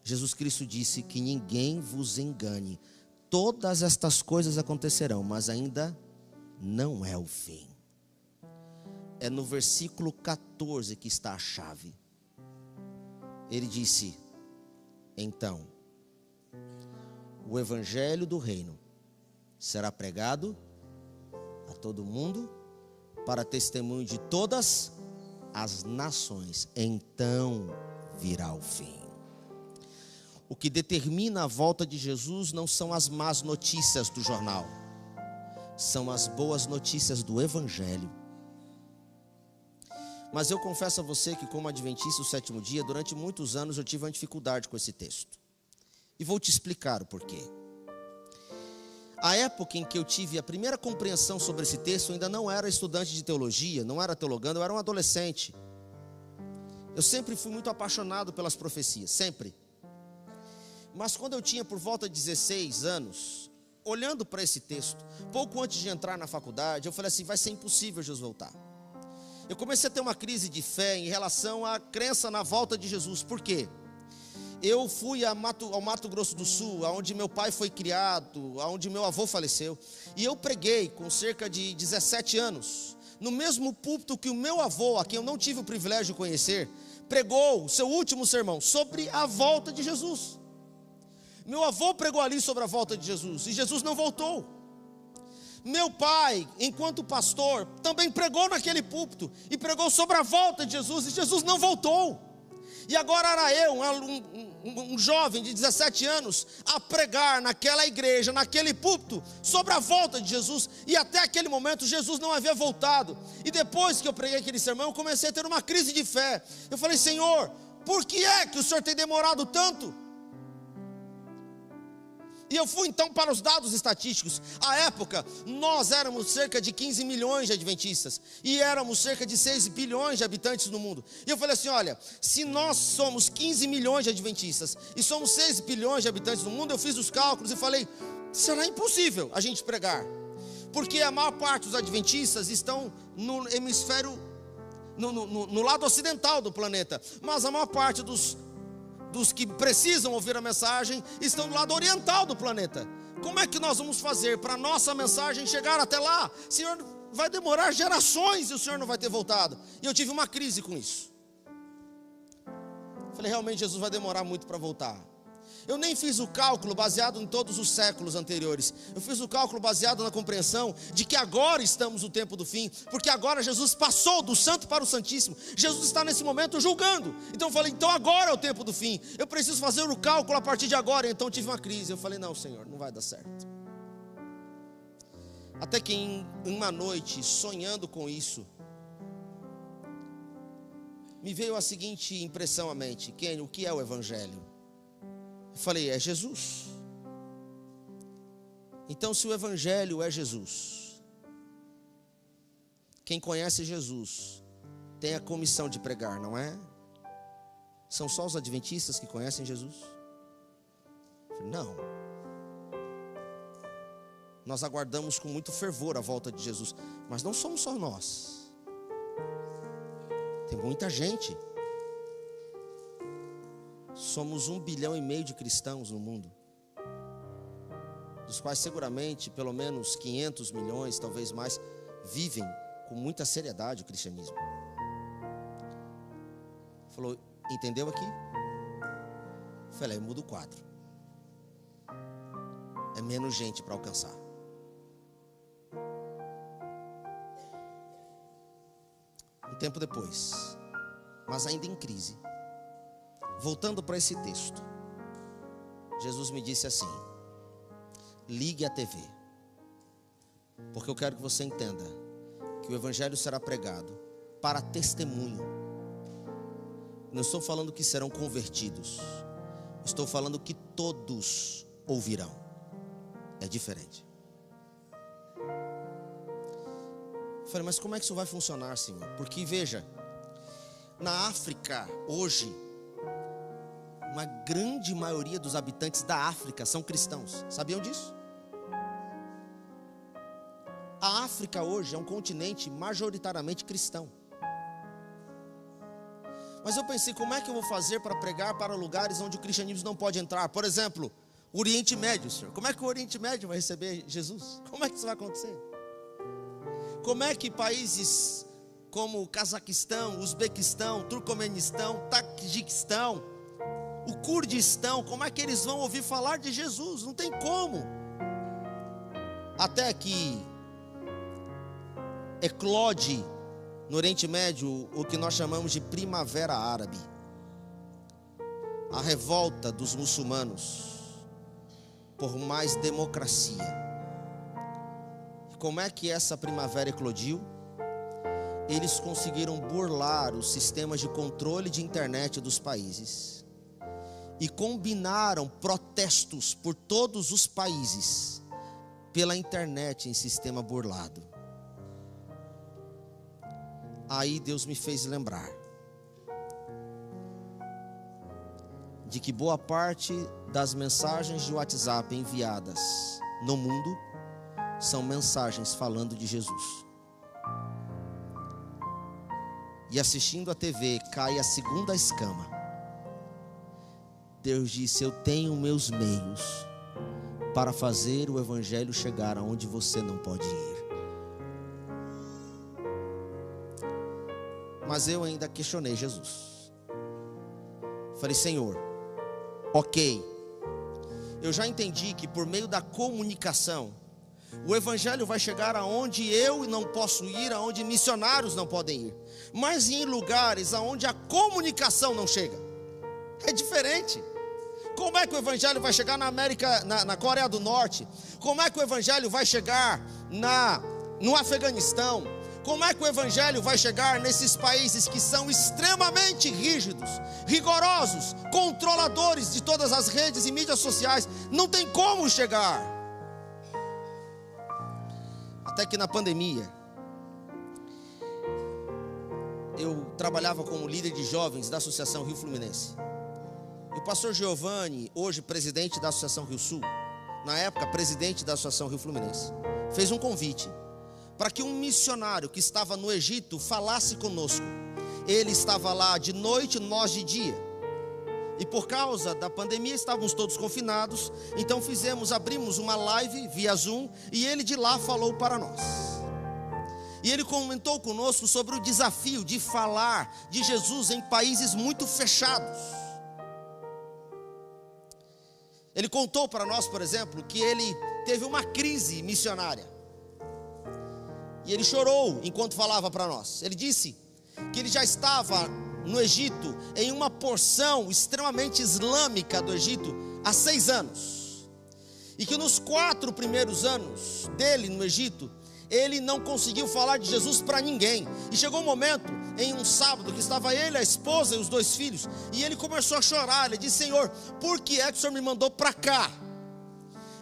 Jesus Cristo disse: que ninguém vos engane. Todas estas coisas acontecerão, mas ainda não é o fim. É no versículo 14 que está a chave. Ele disse: então, o evangelho do reino será pregado a todo mundo, para testemunho de todas as nações. Então virá o fim. O que determina a volta de Jesus não são as más notícias do jornal, são as boas notícias do evangelho. Mas eu confesso a você que, como adventista do sétimo dia, durante muitos anos eu tive uma dificuldade com esse texto. E vou te explicar o porquê. A época em que eu tive a primeira compreensão sobre esse texto, eu ainda não era estudante de teologia, não era teologando, eu era um adolescente. Eu sempre fui muito apaixonado pelas profecias, sempre. Mas quando eu tinha por volta de 16 anos, olhando para esse texto, pouco antes de entrar na faculdade, eu falei assim: vai ser impossível Jesus voltar. Eu comecei a ter uma crise de fé em relação à crença na volta de Jesus. Por quê? Eu fui ao Mato Grosso do Sul, onde meu pai foi criado, onde meu avô faleceu. E eu preguei com cerca de 17 anos, no mesmo púlpito que o meu avô, a quem eu não tive o privilégio de conhecer, pregou o seu último sermão sobre a volta de Jesus. Meu avô pregou ali sobre a volta de Jesus, e Jesus não voltou. Meu pai, enquanto pastor, também pregou naquele púlpito, e pregou sobre a volta de Jesus, e Jesus não voltou. E agora era eu, um jovem de 17 anos, a pregar naquela igreja, naquele púlpito, sobre a volta de Jesus. E até aquele momento Jesus não havia voltado. E depois que eu preguei aquele sermão, eu comecei a ter uma crise de fé. Eu falei: Senhor, por que é que o Senhor tem demorado tanto? E eu fui então para os dados estatísticos. À época, nós éramos cerca de 15 milhões de adventistas, e éramos cerca de 6 bilhões de habitantes no mundo. E eu falei assim: olha, se nós somos 15 milhões de adventistas e somos 6 bilhões de habitantes no mundo, eu fiz os cálculos e falei: será impossível a gente pregar, porque a maior parte dos adventistas estão no hemisfério, no lado ocidental do planeta, mas a maior parte dos que precisam ouvir a mensagem estão do lado oriental do planeta. Como é que nós vamos fazer para a nossa mensagem chegar até lá? Senhor, vai demorar gerações e o Senhor não vai ter voltado. E eu tive uma crise com isso. Falei: realmente Jesus vai demorar muito para voltar. Eu nem fiz o cálculo baseado em todos os séculos anteriores. Eu fiz o cálculo baseado na compreensão de que agora estamos no tempo do fim, porque agora Jesus passou do santo para o santíssimo. Jesus está nesse momento julgando. Então eu falei: então agora é o tempo do fim. Eu preciso fazer o cálculo a partir de agora. Então tive uma crise. Eu falei: não, Senhor, não vai dar certo. Até que em uma noite, sonhando com isso, me veio a seguinte impressão à mente: Kenny, o que é o evangelho? Eu falei: é Jesus. Então, se o evangelho é Jesus, quem conhece Jesus tem a comissão de pregar, não é? São só os adventistas que conhecem Jesus? Eu falei: não. Nós aguardamos com muito fervor a volta de Jesus, mas não somos só nós. Tem muita gente. Somos 1,5 bilhão de cristãos no mundo, dos quais seguramente pelo menos 500 milhões, talvez mais, vivem com muita seriedade o cristianismo. Falou: entendeu aqui? Falei: muda o quadro. É menos gente para alcançar. Um tempo depois, mas ainda em crise, voltando para esse texto, Jesus me disse assim: ligue a TV, porque eu quero que você entenda que o evangelho será pregado para testemunho. Não estou falando que serão convertidos, Estou falando que todos ouvirão. É diferente. Eu falei, mas como é que isso vai funcionar, Senhor? Porque veja, na África hoje, uma grande maioria dos habitantes da África são cristãos. Sabiam disso? A África hoje é um continente majoritariamente cristão. Mas eu pensei, como é que eu vou fazer para pregar para lugares onde o cristianismo não pode entrar? Por exemplo, o Oriente Médio, Senhor. Como é que o Oriente Médio vai receber Jesus? Como é que isso vai acontecer? Como é que países como o Cazaquistão, Uzbequistão, Turcomenistão, Taquistão, o Kurdistão, como é que eles vão ouvir falar de Jesus? Não tem como. Até que eclode no Oriente Médio o que nós chamamos de Primavera Árabe, a revolta dos muçulmanos por mais democracia. Como é que essa primavera eclodiu? Eles conseguiram burlar os sistemas de controle de internet dos países e combinaram protestos por todos os países pela internet em sistema burlado. Aí Deus me fez lembrar de que boa parte das mensagens de WhatsApp enviadas no mundo são mensagens falando de Jesus. E assistindo a TV cai a segunda escama. Deus disse: eu tenho meus meios para fazer o evangelho chegar aonde você não pode ir. Mas eu ainda questionei Jesus. Falei: Senhor, ok, eu já entendi que por meio da comunicação o evangelho vai chegar aonde eu não posso ir, aonde missionários não podem ir, mas em lugares aonde a comunicação não chega. É diferente. Como é que o evangelho vai chegar na América, na Coreia do Norte? Como é que o evangelho vai chegar no Afeganistão? Como é que o evangelho vai chegar nesses países que são extremamente rígidos, rigorosos, controladores de todas as redes e mídias sociais? Não tem como chegar. Até que na pandemia, eu trabalhava como líder de jovens da Associação Rio Fluminense. E o pastor Giovanni, hoje presidente da Associação Rio Sul, na época presidente da Associação Rio Fluminense, fez um convite para que um missionário que estava no Egito falasse conosco. Ele estava lá de noite, nós de dia. E por causa da pandemia estávamos todos confinados. Então abrimos uma live via Zoom, e ele de lá falou para nós. E ele comentou conosco sobre o desafio de falar de Jesus em países muito fechados. Ele contou para nós, por exemplo, que ele teve uma crise missionária. E ele chorou enquanto falava para nós. Ele disse que ele já estava no Egito, em uma porção extremamente islâmica do Egito, há 6 anos. E que nos 4 primeiros anos dele no Egito, ele não conseguiu falar de Jesus para ninguém. E chegou um momento, em um sábado, que estava ele, a esposa e os 2 filhos, e ele começou a chorar. Ele disse: Senhor, por que é que o Senhor me mandou para cá?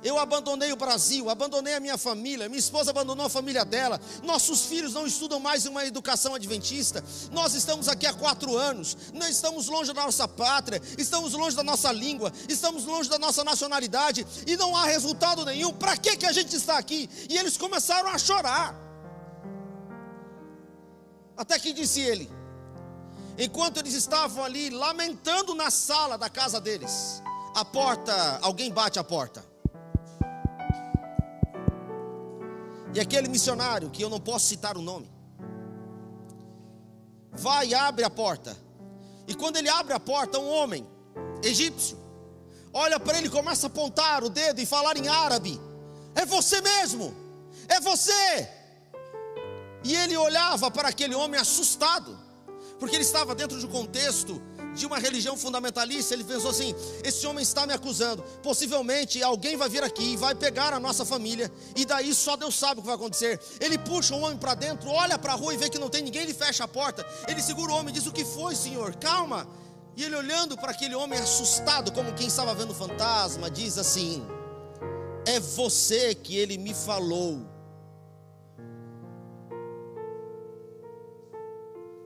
Eu abandonei o Brasil, abandonei a minha família, minha esposa abandonou a família dela, nossos filhos não estudam mais em uma educação adventista, nós estamos aqui há 4 anos, nós estamos longe da nossa pátria, estamos longe da nossa língua, estamos longe da nossa nacionalidade, e não há resultado nenhum. Para que a gente está aqui? E eles começaram a chorar. Até que disse ele, enquanto eles estavam ali lamentando na sala da casa deles, a porta, alguém bate a porta. E aquele missionário, que eu não posso citar o nome, vai e abre a porta. E quando ele abre a porta, um homem egípcio olha para ele e começa a apontar o dedo e falar em árabe: é você mesmo, é você. E ele olhava para aquele homem assustado, porque ele estava dentro de um contexto de uma religião fundamentalista. Ele pensou assim: esse homem está me acusando, possivelmente alguém vai vir aqui e vai pegar a nossa família, e daí só Deus sabe o que vai acontecer. Ele puxa o homem para dentro, olha para a rua e vê que não tem ninguém, ele fecha a porta, ele segura o homem e diz: o que foi, senhor? Calma, E ele, olhando para aquele homem assustado, como quem estava vendo fantasma, diz assim: é você que ele me falou.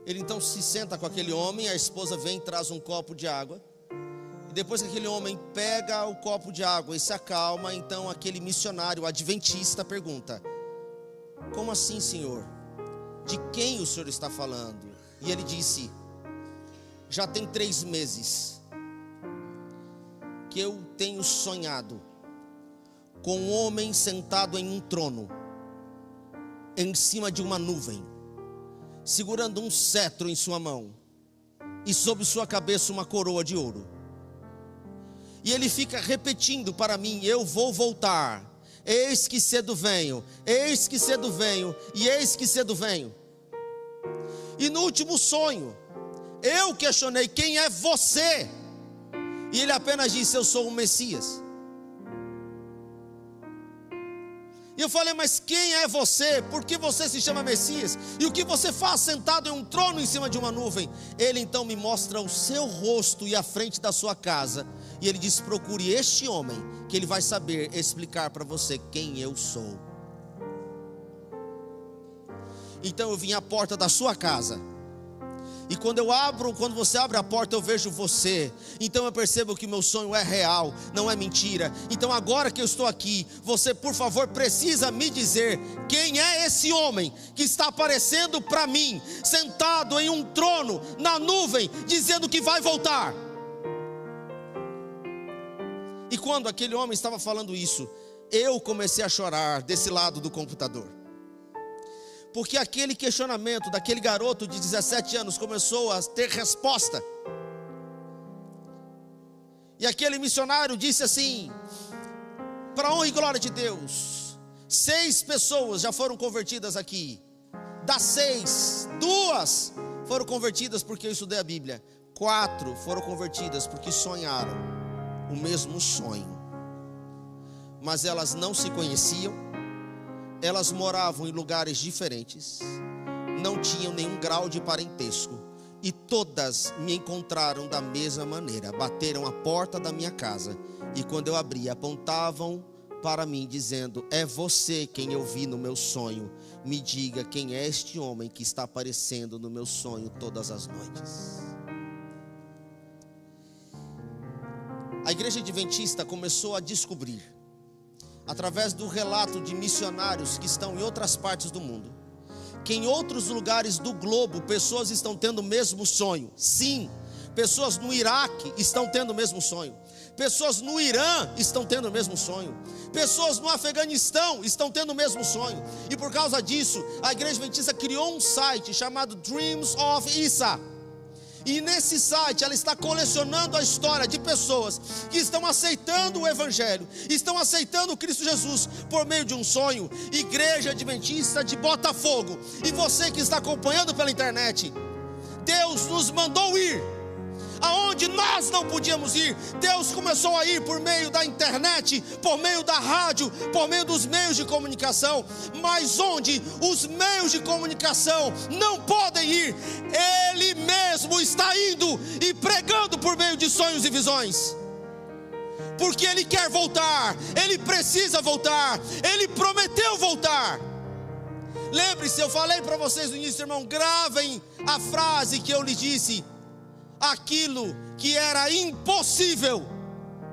Ele então se senta com aquele homem, a esposa vem e traz um copo de água. E depois que aquele homem pega o copo de água e se acalma, então aquele missionário adventista pergunta: como assim, senhor? De quem o senhor está falando? E ele disse: já tem 3 meses que eu tenho sonhado com um homem sentado em um trono, em cima de uma nuvem, segurando um cetro em sua mão, e sobre sua cabeça uma coroa de ouro. E ele fica repetindo para mim: eu vou voltar, eis que cedo venho, eis que cedo venho, e eis que cedo venho. E no último sonho, eu questionei: quem é você? E ele apenas disse: eu sou o Messias. E eu falei: mas quem é você? Por que você se chama Messias? E o que você faz sentado em um trono em cima de uma nuvem? Ele então me mostra o seu rosto e a frente da sua casa. E ele diz: procure este homem, que ele vai saber explicar para você quem eu sou. Então eu vim à porta da sua casa. E quando você abre a porta, eu vejo você. Então eu percebo que meu sonho é real, não é mentira. Então agora que eu estou aqui, você, por favor, precisa me dizer quem é esse homem que está aparecendo para mim, sentado em um trono, na nuvem, dizendo que vai voltar. E quando aquele homem estava falando isso, eu comecei a chorar desse lado do computador. Porque aquele questionamento daquele garoto de 17 anos começou a ter resposta. E aquele missionário disse assim: para a honra e glória de Deus, 6 pessoas já foram convertidas aqui. Das 6, 2 foram convertidas porque eu estudei a Bíblia. 4 foram convertidas porque sonharam o mesmo sonho. Mas elas não se conheciam. Elas moravam em lugares diferentes, não tinham nenhum grau de parentesco, e todas me encontraram da mesma maneira. Bateram a porta da minha casa, e quando eu abri, apontavam para mim dizendo: é você quem eu vi no meu sonho. Me diga quem é este homem que está aparecendo no meu sonho todas as noites. A igreja adventista começou a descobrir, através do relato de missionários que estão em outras partes do mundo, que em outros lugares do globo pessoas estão tendo o mesmo sonho. Sim, pessoas no Iraque estão tendo o mesmo sonho, pessoas no Irã estão tendo o mesmo sonho, pessoas no Afeganistão estão tendo o mesmo sonho. E por causa disso, a igreja adventista criou um site chamado Dreams of Isa. E nesse site ela está colecionando a história de pessoas que estão aceitando o Evangelho, estão aceitando o Cristo Jesus por meio de um sonho. Igreja Adventista de Botafogo, e você que está acompanhando pela internet, Deus nos mandou ir aonde nós não podíamos ir. Deus começou a ir por meio da internet, por meio da rádio, por meio dos meios de comunicação. Mas onde os meios de comunicação não podem ir, Ele mesmo está indo e pregando por meio de sonhos e visões. Porque Ele quer voltar, Ele precisa voltar, Ele prometeu voltar. Lembre-se, eu falei para vocês no início, irmão, gravem a frase que eu lhes disse: aquilo que era impossível,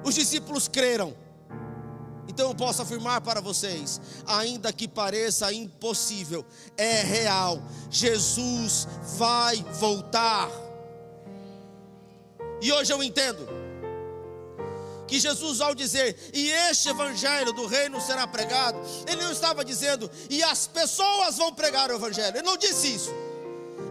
os discípulos creram. Então eu posso afirmar para vocês, ainda que pareça impossível, é real. Jesus vai voltar. E hoje eu entendo que Jesus, ao dizer: e este evangelho do reino será pregado, Ele não estava dizendo: e as pessoas vão pregar o evangelho. Ele não disse isso.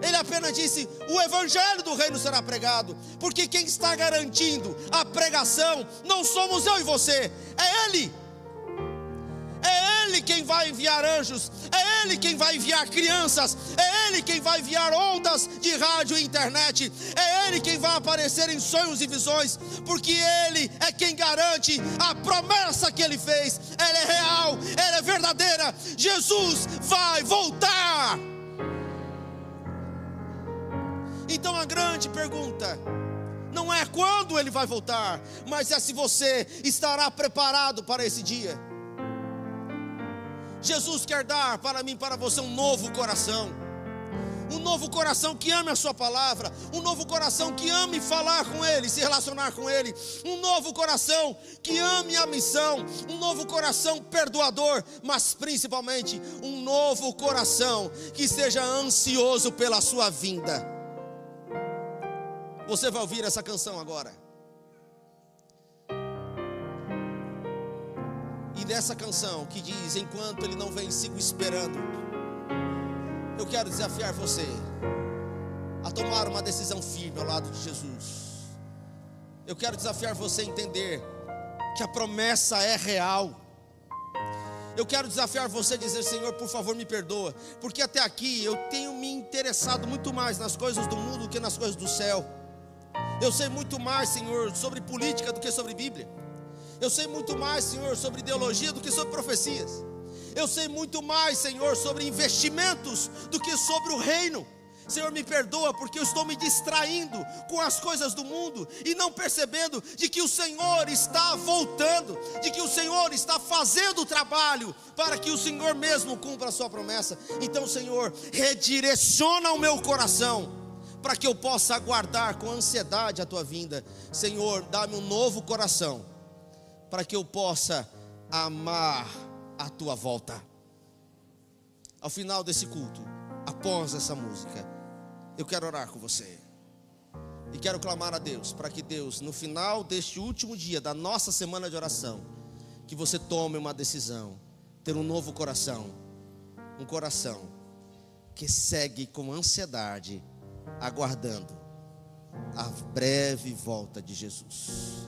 Ele apenas disse: o evangelho do reino será pregado. Porque quem está garantindo a pregação não somos eu e você, é Ele. É Ele quem vai enviar anjos, é Ele quem vai enviar crianças, é Ele quem vai enviar ondas de rádio e internet, é Ele quem vai aparecer em sonhos e visões, porque Ele é quem garante a promessa que Ele fez. Ela é real, ela é verdadeira. Jesus vai voltar. Então a grande pergunta não é quando Ele vai voltar, mas é se você estará preparado para esse dia. Jesus quer dar para mim e para você um novo coração. Um novo coração que ame a sua palavra. Um novo coração que ame falar com Ele, se relacionar com Ele. Um novo coração que ame a missão. Um novo coração perdoador. Mas principalmente um novo coração que esteja ansioso pela sua vinda. Você vai ouvir essa canção agora. E dessa canção que diz: enquanto Ele não vem, sigo esperando. Eu quero desafiar você a tomar uma decisão firme ao lado de Jesus. Eu quero desafiar você a entender que a promessa é real. Eu quero desafiar você a dizer: Senhor, por favor, me perdoa, porque até aqui eu tenho me interessado muito mais nas coisas do mundo do que nas coisas do céu. Eu sei muito mais, Senhor, sobre política do que sobre Bíblia. Eu sei muito mais, Senhor, sobre ideologia do que sobre profecias. Eu sei muito mais, Senhor, sobre investimentos do que sobre o reino. Senhor, me perdoa porque eu estou me distraindo com as coisas do mundo e não percebendo de que o Senhor está voltando, de que o Senhor está fazendo o trabalho para que o Senhor mesmo cumpra a sua promessa. Então, Senhor, redireciona o meu coração para que eu possa aguardar com ansiedade a tua vinda. Senhor, dá-me um novo coração para que eu possa amar a tua volta. Ao final desse culto, após essa música, eu quero orar com você e quero clamar a Deus para que Deus, no final deste último dia da nossa semana de oração, que você tome uma decisão, ter um novo coração, um coração que segue com ansiedade, aguardando a breve volta de Jesus.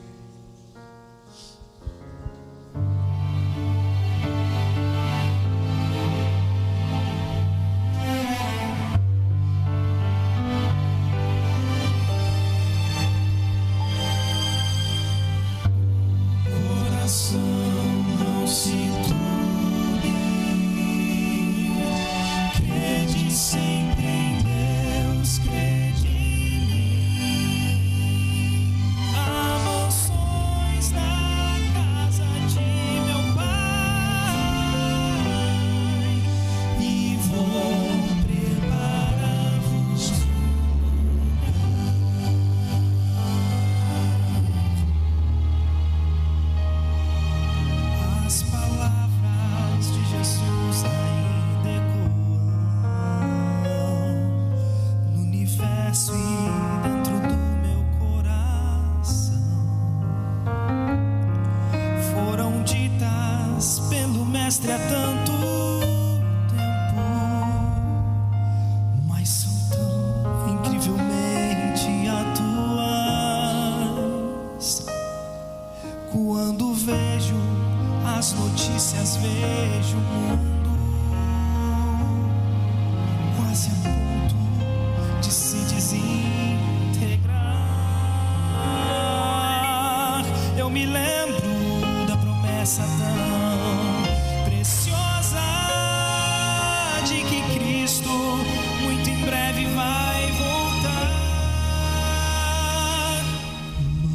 Mestre, há tanto tempo, mas são tão incrivelmente atuais. Quando vejo as notícias, vejo o mundo quase a ponto de se desintegrar. Eu me lembro da promessa tão preciosa de que Cristo muito em breve vai voltar.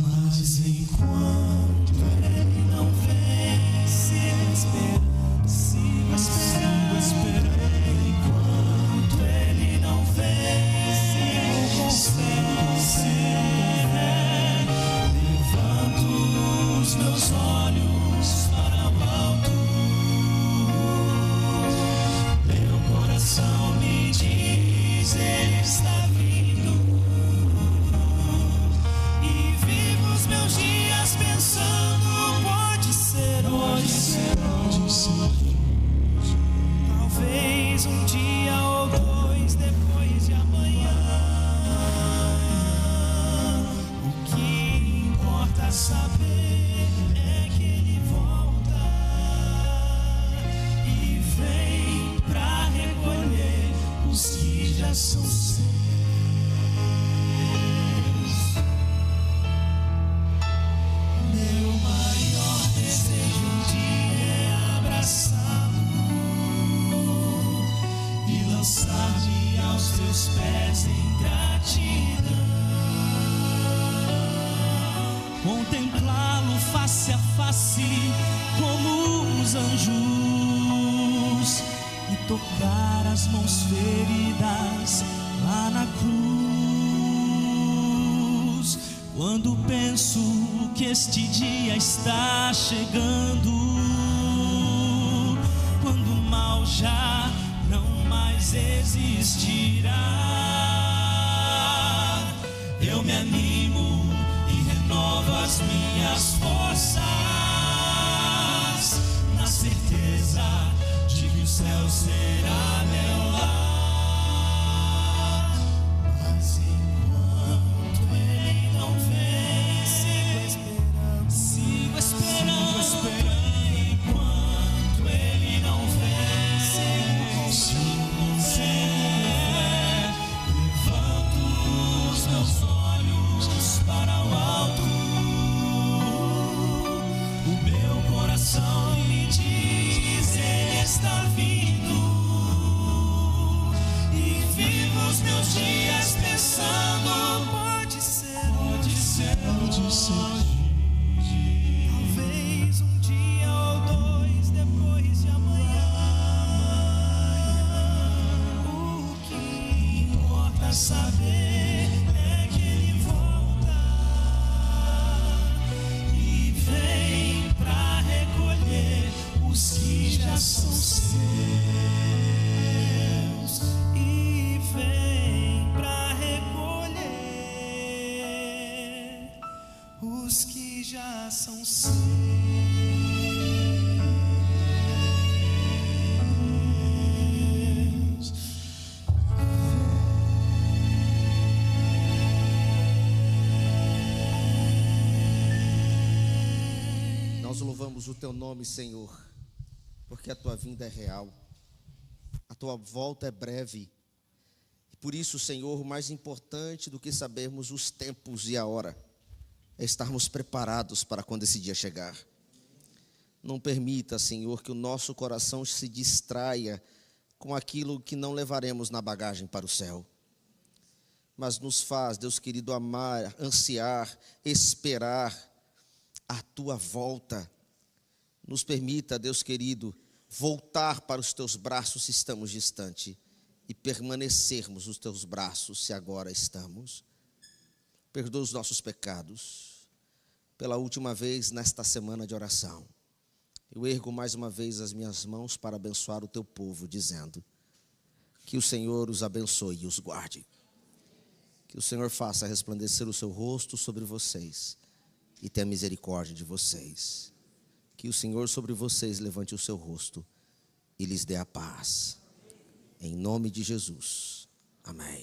Mas enquanto Ele não vem, sigo esperando. Enquanto Ele não vem, sigo levanto os meus olhos para o alto. Me diz, Ele está vindo, e vivo os meus dias pensando, pode ser hoje, talvez um dia ou dois depois de amanhã. O que importa saber é que Ele volta e vem pra recolher os que já são seus. Meu maior desejo um dia é abraçá-lo e lançar-me aos teus pés em gratidão. contemplá-lo face a face como os anjos e tocar as mãos feridas lá na cruz. Quando penso que este dia está chegando, quando o mal já não mais existirá, eu me animo e renovo as minhas forças, na certeza de que o céu será meu lar. Mas enquanto ele não vem, sigo esperando. Enquanto ele não vem, sigo com fé. Levanto os meus olhos para o alto. O meu coração me diz: ele está vindo. E vivo os meus dias pensando: pode ser, pode ser, pode ser. Talvez um dia ou dois depois de amanhã. O que importa saber é que ele volta e vem pra recolher os que já são seus, e vem pra recolher os que já são seus. Nós louvamos o teu nome, Senhor, porque a tua vinda é real, a tua volta é breve. E por isso, Senhor, mais importante do que sabermos os tempos e a hora é estarmos preparados para quando esse dia chegar. Não permita, Senhor, que o nosso coração se distraia com aquilo que não levaremos na bagagem para o céu. Mas nos faz, Deus querido, amar, ansiar, esperar a tua volta. Nos permita, Deus querido, voltar para os teus braços se estamos distante e permanecermos nos teus braços se agora estamos. Perdoa os nossos pecados. Pela última vez nesta semana de oração, eu ergo mais uma vez as minhas mãos para abençoar o teu povo, dizendo que o Senhor os abençoe e os guarde. Que o Senhor faça resplandecer o seu rosto sobre vocês e tenha misericórdia de vocês. Que o Senhor sobre vocês levante o seu rosto e lhes dê a paz. Em nome de Jesus. Amém.